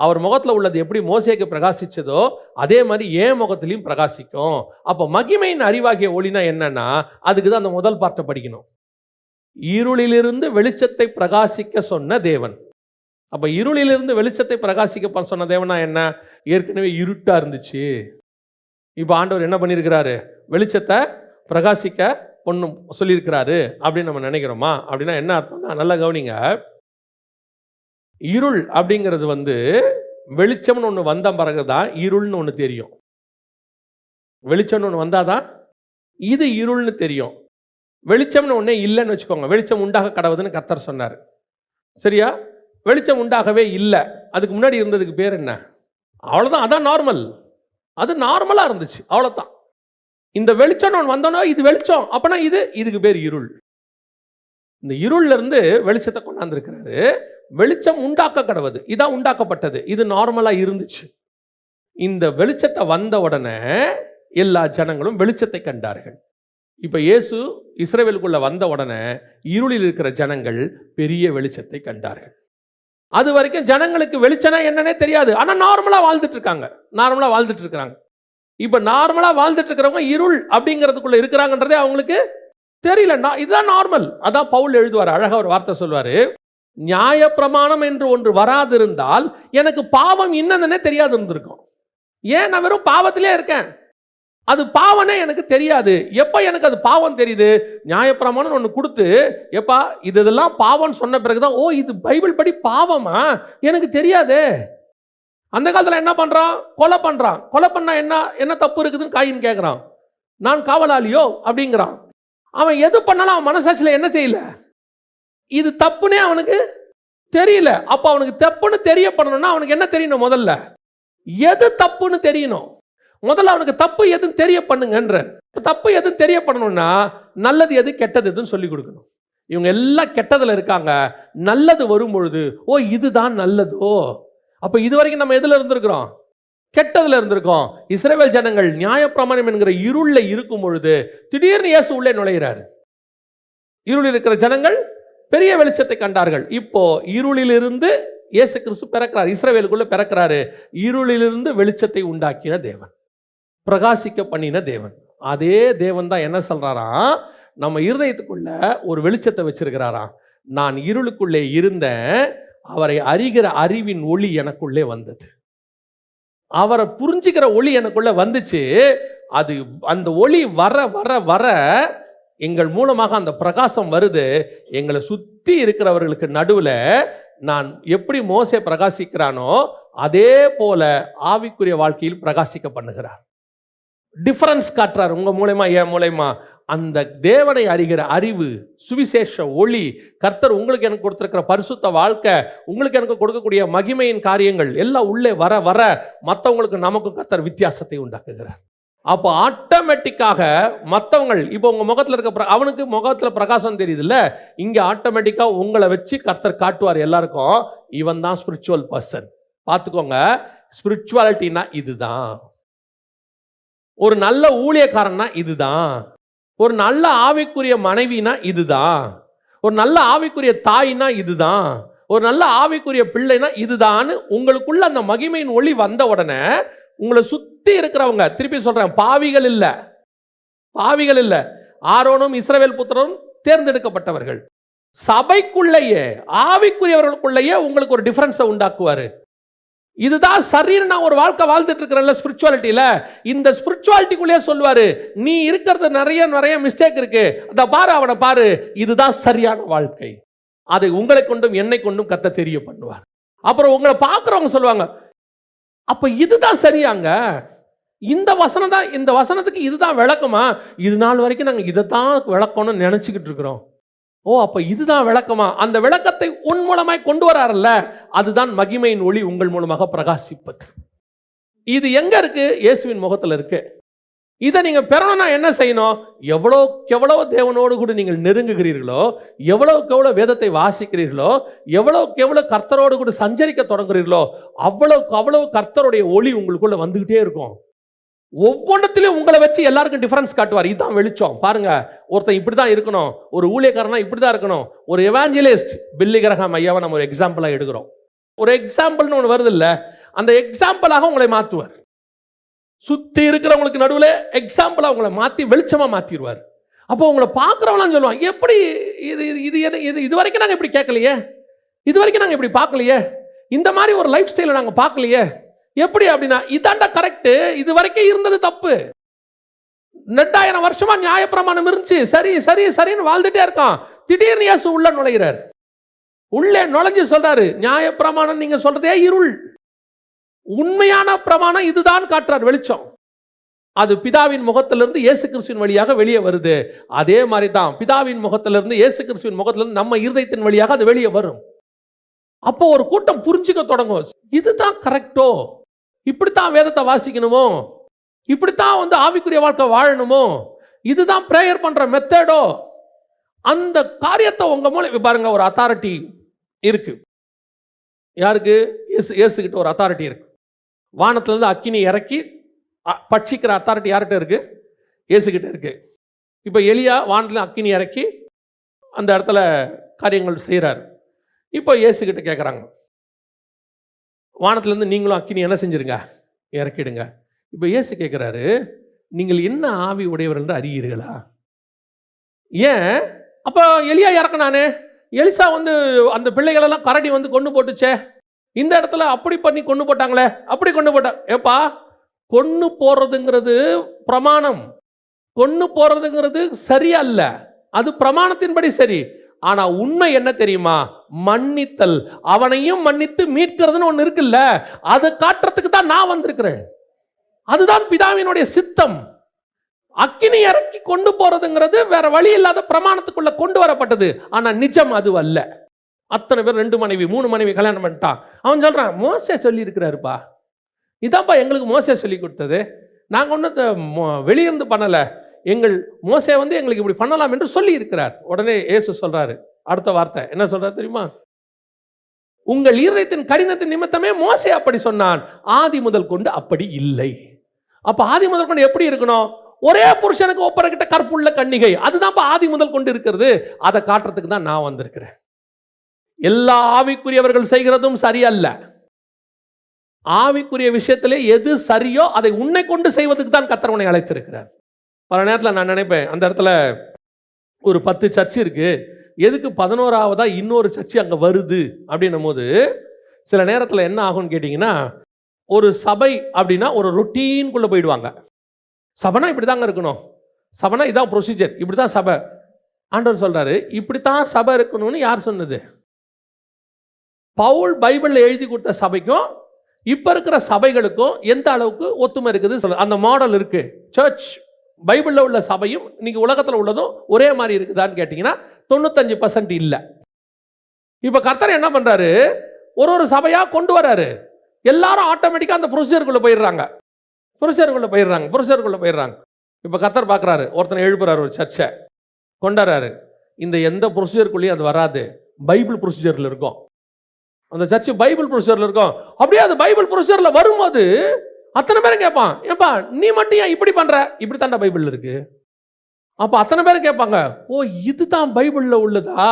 அவர் முகத்தில் உள்ளது எப்படி மோசேக்கு பிரகாசிச்சதோ, அதே மாதிரி என் முகத்திலையும் பிரகாசிக்கும். அப்ப மகிமையின் அறிவாகிய ஒளினா என்னன்னா, அதுக்கு தான் அந்த முதல் பார்ட்டை படிக்கணும். இருளிலிருந்து வெளிச்சத்தை பிரகாசிக்க சொன்ன தேவன். அப்ப இருளிலிருந்து வெளிச்சத்தை பிரகாசிக்க சொன்ன தேவனா என்ன? ஏற்கனவே இருட்டா இருந்துச்சு, இப்போ ஆண்டவர் என்ன பண்ணியிருக்கிறாரு? வெளிச்சத்தை பிரகாசிக்க பொண்ணும் சொல்லியிருக்கிறாரு அப்படின்னு நம்ம நினைக்கிறோமா? அப்படின்னா என்ன அர்த்தம்னா, நல்லா கவனிங்க, இருள் அப்படிங்கிறது வெளிச்சம்னு ஒன்று வந்த பிறகுதான் இருள்னு ஒன்று தெரியும். வெளிச்சம்னு ஒன்று வந்தாதான் இது இருள்னு தெரியும். வெளிச்சம்னு ஒன்றே இல்லைன்னு வச்சுக்கோங்க, வெளிச்சம் உண்டாக கடவுதுன்னு கர்த்தர் சொன்னார், சரியா? வெளிச்சம் உண்டாகவே இல்லை, அதுக்கு முன்னாடி இருந்ததுக்கு பேர் என்ன? அவ்வளோதான், அதான் நார்மல், அது நார்மலாக இருந்துச்சு, அவ்வளோதான். இந்த வெளிச்சம் ஒன்று வந்தோன்னா இது வெளிச்சம், அப்போனா இதுக்கு பேர் இருள். இந்த இருள்ல இருந்து வெளிச்சத்தை கொண்டாந்துருக்கிறாரு. வெளிச்சம் உண்டாக்க கடவுது, இதான் உண்டாக்கப்பட்டது, இது நார்மலாக இருந்துச்சு. இந்த வெளிச்சத்தை வந்த உடனே எல்லா ஜனங்களும் வெளிச்சத்தை கண்டார்கள். இப்போ இயேசு இஸ்ரவேலுக்குள்ள வந்த உடனே இருளில் இருக்கிற ஜனங்கள் பெரிய வெளிச்சத்தை கண்டார்கள். அது வரைக்கும் ஜனங்களுக்கு வெளிச்சனா என்னன்னே தெரியாது, ஆனால் நார்மலாக வாழ்ந்துட்டு இருக்காங்க. இப்போ நார்மலாக வாழ்ந்துட்டு இருக்கிறவங்க இருள் அப்படிங்கிறதுக்குள்ள இருக்கிறாங்கன்றதே அவங்களுக்கு தெரியல. இதுதான் நார்மல். அதான் பவுல் எழுதுவார், அழகா ஒரு வார்த்தை சொல்வாரு, நியாயப்பிரமாணம் என்று ஒன்று வராதிருந்தால் எனக்கு பாவம் என்னன்னே தெரியாது இருந்திருக்கும். ஏன்? நான் வெறும் பாவத்திலே இருக்கேன், அது பாவனே எனக்கு தெரியாது. எப்போ எனக்கு அது பாவம் தெரியுது? நியாயப்பிரமாணம் ஒன்று கொடுத்து, எப்பா இதெல்லாம் பாவம் சொன்ன பிறகுதான், ஓ இது பைபிள் படி பாவமா, எனக்கு தெரியாதே. அந்த காலத்தில் என்ன பண்ணுறான்? கொலை பண்ணா என்ன தப்பு இருக்குதுன்னு காயின் கேட்குறான். நான் காவலாளியோ அப்படிங்கிறான். அவன் எது பண்ணாலும் அவன் மனசாட்சியில் என்ன செய்யல, இது தப்புனே அவனுக்கு தெரியல. அப்ப அவனுக்கு தப்புன்னு தெரியப்படணும்னா அவனுக்கு என்ன தெரியணும்? முதல்ல எது தப்புன்னு தெரியணும். முதல்ல அவனுக்கு தப்பு எதுன்னு தெரிய பண்ணுங்கன்றார். தப்பு எதுன்னு தெரியப்படணும்னா நல்லது எது கெட்டது எதுன்னு சொல்லி கொடுக்கணும். இவங்க எல்லாம் கெட்டதுல இருக்காங்க. நல்லது வரும் பொழுது ஓ இதுதான் நல்லதோ. அப்ப இதுவரைக்கும் நம்ம எதுல இருந்திருக்கிறோம்? கெட்டதுல இருந்திருக்கோம். இஸ்ரவேல் ஜனங்கள் நியாயப்பிரமாணம் என்கிற இருள்ல இருக்கும் பொழுது திடீர்னு இயேசு உள்ளே நுழைகிறார். இருளில் இருக்கிற ஜனங்கள் பெரிய வெளிச்சத்தை கண்டார்கள். இப்போ இருளிலிருந்து இயேசு கிறிஸ்து பிறக்கிறார், இஸ்ரவேலுக்குள்ள பிறக்கிறாரு. இருளிலிருந்து வெளிச்சத்தை உண்டாக்கின தேவன், பிரகாசிக்க பண்ணின தேவன். அதே தேவன் தான் என்ன சொல்றாராம்? நம்ம இருதயத்துக்குள்ள ஒரு வெளிச்சத்தை வச்சிருக்கிறாராம். நான் இருளுக்குள்ளே இருந்தேன், அவரை அறிகிற அறிவின் ஒளி எனக்குள்ளே வந்தது. அவரை புரிஞ்சுக்கிற ஒளி எனக்குள்ள வந்துச்சு. அது அந்த ஒளி வர வர வர எங்கள் மூலமாக அந்த பிரகாசம் வருது. எங்களை சுற்றி இருக்கிறவர்களுக்கு நடுவில் நான் எப்படி மோசே பிரகாசிக்கிறானோ அதே போல ஆவிக்குரிய வாழ்க்கையில் பிரகாசிக்க பண்ணுகிறார். டிஃபரன்ஸ் காட்டுறார் உங்க மூலமா, என் மூலமா. அந்த தேவனை அறிகிற அறிவு, சுவிசேஷ ஒளி, கர்த்தர் உங்களுக்கு எனக்கு கொடுத்திருக்கிற பரிசுத்த வாழ்க்கை, உங்களுக்கு எனக்கு கொடுக்கக்கூடிய மகிமையின் காரியங்கள் எல்லாம் உள்ளே வர வர மற்றவங்களுக்கு நமக்கு கர்த்தர் வித்தியாசத்தை உண்டாக்குகிறார். அப்போ ஆட்டோமேட்டிக்காக மற்றவங்க இப்போ உங்க முகத்தில் இருக்க அவனுக்கு முகத்தில் பிரகாசம் தெரியுதுல்ல, இங்க ஆட்டோமேட்டிக்கா உங்களை வச்சு கர்த்தர் காட்டுவார் எல்லாருக்கும், இவன் தான் ஸ்பிரிச்சுவல் பர்சன். பார்த்துக்கோங்க, ஸ்பிரிச்சுவாலிட்டினா இதுதான். ஒரு நல்ல ஊழியக்காரன்னா இதுதான். ஒரு நல்ல ஆவிக்குரிய மனைவினா இதுதான். ஒரு நல்ல ஆவிக்குரிய தாய்னா இதுதான். ஒரு நல்ல ஆவிக்குரிய பிள்ளைனா இதுதான். உங்களுக்குள்ள அந்த மகிமையின் ஒளி வந்த உடனே உங்களை சுத்தி இருக்கிறவங்க, திருப்பி சொல்றேன், பாவிகள் இல்ல, பாவிகள் இல்ல. ஆரோனும் இஸ்ரவேல் புத்திரரும் தேர்ந்தெடுக்கப்பட்டவர்கள். சபைக்குள்ளேயே ஆவிக்குரியவர்களுக்குள்ளேயே உங்களுக்கு ஒரு டிஃபரன்ஸை உண்டாக்குவாரு. இதுதான் சரின்னு நான் ஒரு வாழ்க்கை வாழ்ந்துட்டு இருக்கிறேன்ல ஸ்பிரிச்சுவாலிட்டியில, இந்த ஸ்பிரிச்சுவாலிட்டிக்குள்ளேயே சொல்லுவாரு, நீ இருக்கிறது நிறைய நிறைய மிஸ்டேக் இருக்கு, அத பாரு, அவனை பாரு, இதுதான் சரியான வாழ்க்கை. அதை உங்களை கொண்டும் என்னை கொண்டும் கத்த தெரிய பண்ணுவார். அப்புறம் உங்களை பார்க்குறவங்க சொல்லுவாங்க, அப்ப இதுதான் சரியாங்க, இந்த வசனம் தான், இந்த வசனத்துக்கு இதுதான் விளக்கமா, இது நாள் வரைக்கும் நாங்கள் இதை தான் விளக்கணும்னு நினைச்சுக்கிட்டு இருக்கிறோம். ஓ அப்ப இதுதான் விளக்கமா? அந்த விளக்கத்தை உன் மூலமாய் கொண்டு வராருல்ல, அதுதான் மகிமையின் ஒளி உங்கள் மூலமாக பிரகாசிப்பது. இது எங்க இருக்கு? இயேசுவின் முகத்தில் இருக்கு. இதை நீங்க பெறணும்னா என்ன செய்யணும்? எவ்வளோக்கு எவ்வளவு தேவனோடு கூட நீங்கள் நெருங்குகிறீர்களோ, எவ்வளவுக்கு எவ்வளவு வேதத்தை வாசிக்கிறீர்களோ, எவ்வளவுக்கு எவ்வளவு கர்த்தரோடு கூட சஞ்சரிக்க தொடங்குறீர்களோ, அவ்வளவுக்கு அவ்வளவு கர்த்தருடைய ஒளி உங்களுக்குள்ள வந்துகிட்டே இருக்கும். ஒவ்வொன்றத்திலும் உங்களை வச்சு எல்லாருக்கும் டிஃபரன்ஸ் காட்டுவார். இதுதான் வெளிச்சம் பாருங்க, ஒருத்தன் இப்படி தான் இருக்கணும், ஒரு ஊழியக்காரனா இப்படி தான் இருக்கணும். ஒரு எவாஞ்சலிஸ்ட் பில்லி கிரஹாம் ஐயாவை நம்ம ஒரு எக்ஸாம்பிளாக எடுக்கிறோம். ஒரு எக்ஸாம்பிள்னு ஒன்று வருது இல்லை, அந்த எக்ஸாம்பிளாக உங்களை மாற்றுவார். சுற்றி இருக்கிறவங்களுக்கு நடுவில் எக்ஸாம்பிளாக உங்களை மாற்றி வெளிச்சமாக மாற்றிடுவார். அப்போ உங்களை பார்க்குறவங்களாம் சொல்லுவாங்க, எப்படி இது இது இது இது வரைக்கும் நாங்கள் இப்படி கேட்கலையே, இது வரைக்கும் நாங்கள் இப்படி பார்க்கலையே, இந்த மாதிரி ஒரு லைஃப் ஸ்டைலை நாங்கள் பார்க்கலையே, எப்படி அப்படின்னா இதாண்டா கரெக்ட், இது வரைக்கும் இருந்தது தப்பு. 2000 வருஷமா நியாயப்பிரமாணம் இருந்துச்சு, சரி சரி சரின்னு வாழ்ந்துட்டே இருக்கான். திடீர்னு இயேசு உள்ள நுழைகிறார். உள்ளே நுழைஞ்சு சொல்றாரு, நியாயப்பிரமாணம் நீங்க சொல்றதே இருள், உண்மையான பிரமாணம் இதுதான் காட்டுறார் வெளிச்சம். அது பிதாவின் முகத்திலிருந்து இயேசு கிறிஸ்துவின் வழியாக வெளியே வருது. அதே மாதிரி தான் பிதாவின் முகத்திலிருந்து இயேசு கிறிஸ்துவின் முகத்திலிருந்து நம்ம இருதயத்தின் வழியாக அது வெளியே வரும். அப்போ ஒரு கூட்டம் புரிஞ்சுக்க தொடங்கும், இதுதான் கரெக்டோ, இப்படித்தான் வேதத்தை வாசிக்கணுமோ, இப்படித்தான் ஆவிக்குரிய வாழ்க்கை வாழணுமோ, இதுதான் பிரேயர் பண்ற மெத்தடோ. அந்த காரியத்தை உங்க மூலம் பாருங்க, ஒரு அத்தாரிட்டி இருக்கு. யாருக்கு? இயேசுகிட்ட ஒரு அத்தாரிட்டி இருக்கு. வானத்திலிருந்து அக்கினி இறக்கி பட்சிக்கிற அத்தாரிட்டி யார்கிட்ட இருக்கு? இயேசுகிட்ட இருக்கு. இப்போ எலியா வானத்தில் அக்கினி இறக்கி அந்த இடத்துல காரியங்கள் செய்கிறார். இப்போ இயேசுகிட்ட கேட்குறாங்க, வானத்திலேருந்து நீங்களும் அக்கினி என்ன செஞ்சிருங்க, இறக்கிடுங்க. இப்போ இயேசு கேட்குறாரு, நீங்கள் என்ன ஆவி உடையவர் என்று அறியீர்களா? ஏன் அப்போ எலியா இறக்குனானே, எலிசா அந்த பிள்ளைகளெல்லாம் கரடி கொண்டு போட்டுச்சே, இந்த இடத்துல அப்படி பண்ணி கொண்டு போட்டாங்களே, அப்படி கொண்டு போட்டா. ஏப்பா, கொண்டு போறதுங்கிறது பிரமாணம், கொண்டு போறதுங்கிறது சரியல்ல, அது பிரமாணத்தின்படி சரி. ஆனா உண்மை என்ன தெரியுமா? மன்னித்தல், அவனையும் மன்னித்து மீட்கிறதுன்னு ஒன்று இருக்குல்ல, அதை காட்டுறதுக்கு தான் நான் வந்திருக்கிறேன். அதுதான் பிதாவினுடைய சித்தம். அக்கினி இறக்கி கொண்டு போறதுங்கிறது வேற வழி இல்லாத பிரமாணத்துக்குள்ள கொண்டு வரப்பட்டது. ஆனா நிஜம் அது அல்ல. அத்தனை பேர் 2 மனைவி 3 மனைவி கல்யாணம் பண்ணிட்டான். அவன் சொல்கிறான், மோசே சொல்லி இருக்கிறாருப்பா, இதான்ப்பா எங்களுக்கு மோசே சொல்லி கொடுத்தது, நாங்கள் ஒன்றும் வெளியிருந்து பண்ணலை, எங்கள் மோசே எங்களுக்கு இப்படி பண்ணலாம் என்று சொல்லி இருக்கிறார். உடனே இயேசு சொல்கிறாரு, அடுத்த வார்த்தை என்ன சொல்கிறார் தெரியுமா? உங்கள் இருதயத்தின் கடினத்தின் நிமித்தமே மோசே அப்படி சொன்னான், ஆதி முதல் கொண்டு அப்படி இல்லை. அப்போ ஆதி முதல் கொண்டு எப்படி இருக்கணும்? ஒரே புருஷனுக்கு ஒப்பரக்கிட்ட கற்புள்ள கன்னிகை, அதுதான்ப்பா ஆதி முதல் கொண்டு இருக்கிறது. அதை காட்டுறதுக்கு தான் நான் வந்திருக்கிறேன். எல்லா ஆவிக்குரியவர்கள் செய்கிறதும் சரியல்ல. ஆவிக்குரிய விஷயத்திலே எது சரியோ அதை உன்னை கொண்டு செய்வதற்கு தான் கர்த்தர் உன்னை அழைத்திருக்கிறார். பல நேரத்தில் நான் நினைப்பேன், அந்த இடத்துல ஒரு 10 சர்ச் இருக்கு, எதுக்கு 11ஆவதா இன்னொரு சர்ச்சு அங்கே வருது அப்படின்னும் போது சில நேரத்தில் என்ன ஆகும்னு கேட்டிங்கன்னா, ஒரு சபை அப்படின்னா ஒரு ரொட்டீன்குள்ளே போயிடுவாங்க. சபைனா இப்படி தாங்க இருக்கணும், சபைனா இதான் ப்ரொசீஜர், இப்படி தான் சபை. ஆண்டவர் சொல்கிறாரு, இப்படித்தான் சபை இருக்கணும்னு யார் சொன்னது? பவுல் பைபிளில் எழுதி கொடுத்த சபைக்கும் இப்போ இருக்கிற சபைகளுக்கும் எந்த அளவுக்கு ஒத்துமை இருக்குது அந்த மாடல் இருக்குது. சர்ச் பைபிளில் உள்ள சபையும் இன்னைக்கு உலகத்தில் உள்ளதும் ஒரே மாதிரி இருக்குதான்னு கேட்டிங்கன்னா 95% இல்லை. இப்போ கர்த்தர் என்ன பண்ணுறாரு, ஒரு சபையாக கொண்டு வராரு. எல்லாரும் ஆட்டோமேட்டிக்காக அந்த ப்ரொசீஜருக்குள்ளே போயிடுறாங்க. இப்போ கர்த்தர் பார்க்குறாரு, ஒருத்தனை எழுப்புறாரு, ஒரு சர்ச்சை கொண்டாடுறாரு. இந்த எந்த ப்ரொசீஜருக்குள்ளேயும் அது வராது, பைபிள் ப்ரொசீஜரில் இருக்கும். அந்த சர்ச்சு பைபிள் ப்ரொசீஜரில் இருக்கும். அப்படியே அது பைபிள் ப்ரொசீஜரில் வரும்போது அத்தனை பேரும் கேட்பான், ஏப்பா நீ மட்டும் ஏன் இப்படி பண்ணுற? இப்படி தாண்டா பைபிளில் இருக்கு. அப்போ அத்தனை பேரும் கேட்பாங்க, ஓ இதுதான் பைபிளில் உள்ளதா?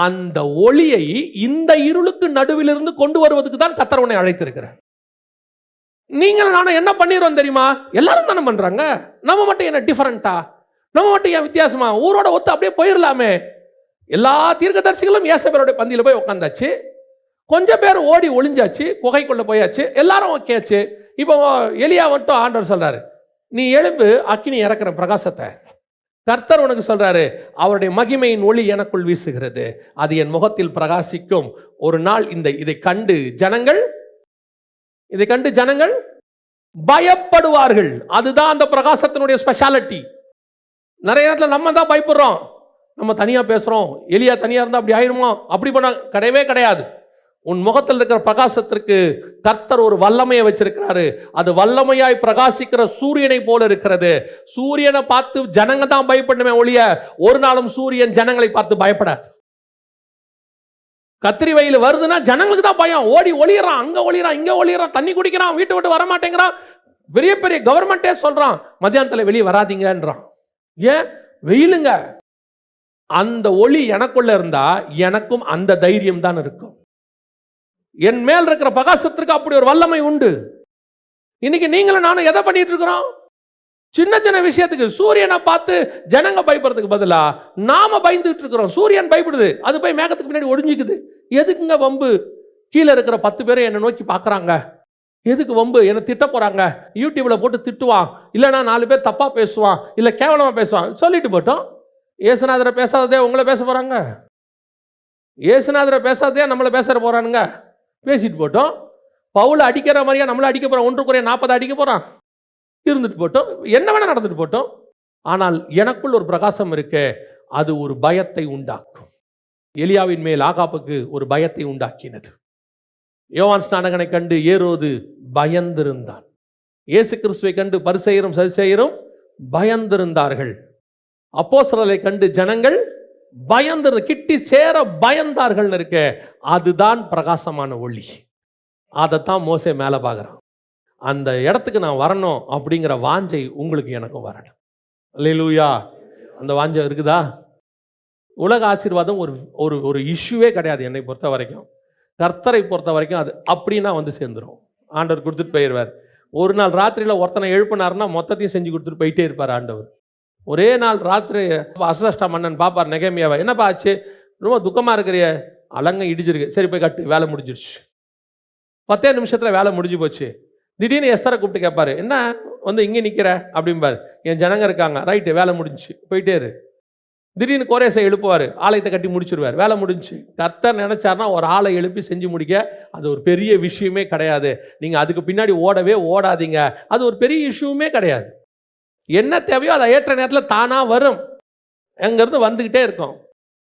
அந்த ஒளியை இந்த இருளுக்கு நடுவிலிருந்து கொண்டு வருவதுக்கு தான் கர்த்தர் உன்னை அழைத்திருக்கிறார். நீங்கள் நானும் என்ன பண்ணிடுறோம் தெரியுமா? எல்லாரும் தானே பண்ணுறாங்க, நம்ம மட்டும் என்ன டிஃபரெண்டா, நம்ம மட்டும் ஏன் வித்தியாசமா, ஊரோட ஒத்து அப்படியே போயிடலாமே. எல்லா தீர்க்கதரிசிகளும் இயேசுவினுடைய பந்தியில் போய் உட்காந்தாச்சு, கொஞ்சம் பேர் ஓடி ஒளிஞ்சாச்சு, குகைக்குள்ளே போயாச்சு, எல்லாரும் ஓகேச்சு. இப்போ எலியா மட்டும் ஆண்டவர் சொல்கிறாரு, நீ எழும்பு, அக்கினி இறக்குற பிரகாசத்தை. கர்த்தர் உனக்கு சொல்கிறாரு, அவருடைய மகிமையின் ஒளி எனக்குள் வீசுகிறது, அது என் முகத்தில் பிரகாசிக்கும். ஒரு நாள் இதை கண்டு ஜனங்கள் பயப்படுவார்கள். அதுதான் அந்த பிரகாசத்தினுடைய ஸ்பெஷாலிட்டி. நிறைய நேரத்தில் நம்ம தான் பயப்படுறோம், நம்ம தனியாக பேசுகிறோம், எலியா தனியாக இருந்தால் அப்படி ஆயிடுமோ, அப்படி பண்ண கிடையவே கிடையாது. உன் முகத்தில் இருக்கிற பிரகாசத்திற்கு கர்த்தர் ஒரு வல்லமையை வச்சிருக்கிறாரு. அது வல்லமையாய் பிரகாசிக்கிற சூரியனை போல இருக்கிறது. சூரியனை பார்த்து ஜனங்க தான் பயப்படணுமே ஒழிய ஒரு நாளும் சூரியன் ஜனங்களை பார்த்து பயப்படாது. கத்திரி வெயில் வருதுன்னா ஜனங்களுக்கு தான் பயம், ஓடி ஒளியறான், அங்க ஒளியறான், இங்க ஒளியறான், தண்ணி குடிக்கிறான், வீட்டை விட்டு வர மாட்டேங்கிறான். பெரிய பெரிய கவர்மெண்டே சொல்றான், மத்தியானத்தில் வெளியே வராதீங்கன்றான். ஏன்? வெயிலுங்க. அந்த ஒளி எனக்குள்ள இருந்தா எனக்கும் அந்த தைரியம் தான் இருக்கும். என் மேல் இருக்கிற பிரகாசத்திற்கு அப்படி ஒரு வல்லமை உண்டு. இன்னைக்கு நீங்களும் நானும் எதை பண்ணிட்டு இருக்கிறோம்? சின்ன சின்ன விஷயத்துக்கு சூரியனை பார்த்து ஜனங்க பயப்படுறதுக்கு பதிலா நாம பயந்துட்டு இருக்கிறோம். சூரியன் பயப்படுது, அது போய் மேகத்துக்கு பின்னாடி ஒளிஞ்சிக்குது. எதுக்குங்க வம்பு? கீழே இருக்கிற 10 பேரை என்னை நோக்கி பார்க்குறாங்க, எதுக்கு வம்பு? என்னை திட்ட போறாங்க, யூடியூப்ல போட்டு திட்டுவான், இல்லைன்னா 4 பேர் தப்பா பேசுவான், இல்லை கேவலமா பேசுவான், சொல்லிட்டு போட்டோம். ஏசுநாதரை பேசாததே உங்களை பேச போறாங்க, ஏசுநாதரை பேசாததே நம்மளை பேச போறானுங்க. பேசிட்டு போட்டோம். பவுல அடிக்கிற மாதிரியா நம்மளை அடிக்க போறான், 1 குறைய 40 அடிக்க போறான். இருந்துட்டு போட்டோம், என்ன வேணா நடந்துட்டு போட்டோம். ஆனால் எனக்குள் ஒரு பிரகாசம் இருக்கு, அது ஒரு பயத்தை உண்டாக்கும். எலியாவின் மேல் ஆகாப்புக்கு ஒரு பயத்தை உண்டாக்கினது. யோவான் ஸ்நானகனை கண்டு ஏரோது பயந்திருந்தான். இயேசு கிறிஸ்துவை கண்டு பரிசேயரும் சதுசேயரும் பயந்திருந்தார்கள். அப்போஸ்தலரை கண்டு ஜனங்கள் பயந்து கிட்டி சேர பயந்தார்கள் இருக்க. அதுதான் பிரகாசமான ஒளி. அதைத்தான் மோசே மேலே பார்க்குறான். அந்த இடத்துக்கு நான் வரணும் அப்படிங்கிற வாஞ்சை உங்களுக்கு எனக்கும் வரணும். அல்லேலூயா. அந்த வாஞ்சை இருக்குதா? உலக ஆசீர்வாதம் ஒரு ஒரு இஷ்யூவே கிடையாது என்னை பொறுத்த வரைக்கும். கர்த்தரை பொறுத்த வரைக்கும் அது அப்படின்னா வந்து சேர்ந்துடும். ஆண்டவர் கொடுத்துட்டு போயிடுவார். ஒரு நாள் ராத்திரியில் ஒருத்தனை எழுப்பினார்னா மொத்தத்தையும் செஞ்சு கொடுத்துட்டு போயிட்டே இருப்பார் ஆண்டவர். ஒரே நாள் ராத்திரி அசஷ்டா மன்னன் பார்ப்பார் நெகேமியாவை, என்னப்பா ஆச்சு, ரொம்ப துக்கமாக இருக்கிறிய, அலங்க இடிச்சிருக்கு, சரி போய் கட்டு, வேலை முடிஞ்சிருச்சு. 10 நிமிஷத்தில் வேலை முடிஞ்சு போச்சு. திடீர்னு எஸ்தரை கூப்பிட்டு கேட்பாரு, என்ன வந்து இங்கே நிற்கிற அப்படிம்பார். என் ஜனங்க இருக்காங்க, ரைட்டு வேலை முடிஞ்சிச்சு, போயிட்டே இரு. திடீர்னு கோரேசை எழுப்புவார், ஆலயத்தை கட்டி முடிச்சிருவார், வேலை முடிஞ்சு. கர்த்தர் நினைச்சார்னா ஒரு ஆளை எழுப்பி செஞ்சு முடிக்க அது ஒரு பெரிய விஷயமே கிடையாது. நீங்கள் அதுக்கு பின்னாடி ஓடவே ஓடாதீங்க, அது ஒரு பெரிய இஷ்யூமே கிடையாது. என்ன தேவையோ அதை ஏற்ற நேரத்தில் தானாக வரும், அங்கேருந்து வந்துக்கிட்டே இருக்கும்.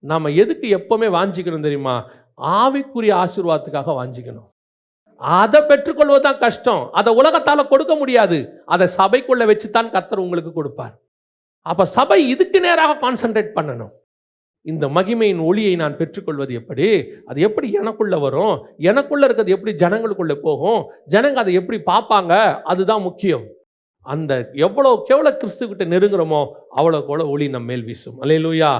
நாம் எதுக்கு எப்போவுமே வாஞ்சிக்கணும் தெரியுமா? ஆவிக்குரிய ஆசீர்வாதத்துக்காக வாஞ்சிக்கணும். அதை பெற்றுக்கொள்வது தான் கஷ்டம். அதை உலகத்தால கொடுக்க முடியாது. அதை சபைக்குள்ள வச்சுதான் கர்த்தர் உங்களுக்கு கொடுப்பார். அப்ப சபை இதுக்கு நேராக கான்சென்ட்ரேட் பண்ணணும். இந்த மகிமையின் ஒளியை நான் பெற்றுக்கொள்வது எப்படி? அது எப்படி எனக்குள்ள வரும்? எனக்குள்ள இருக்கிறது எப்படி ஜனங்களுக்குள்ள போகும்? ஜனங்க அதை எப்படி பார்ப்பாங்க? அதுதான் முக்கியம். அந்த எவ்வளோக்கு எவ்வளோ கிறிஸ்துக்கிட்ட நெருங்குறோமோ அவ்வளோக்கு எவ்வளோ ஒளி நம்ம மேல் வீசும். அல்லேலூயா.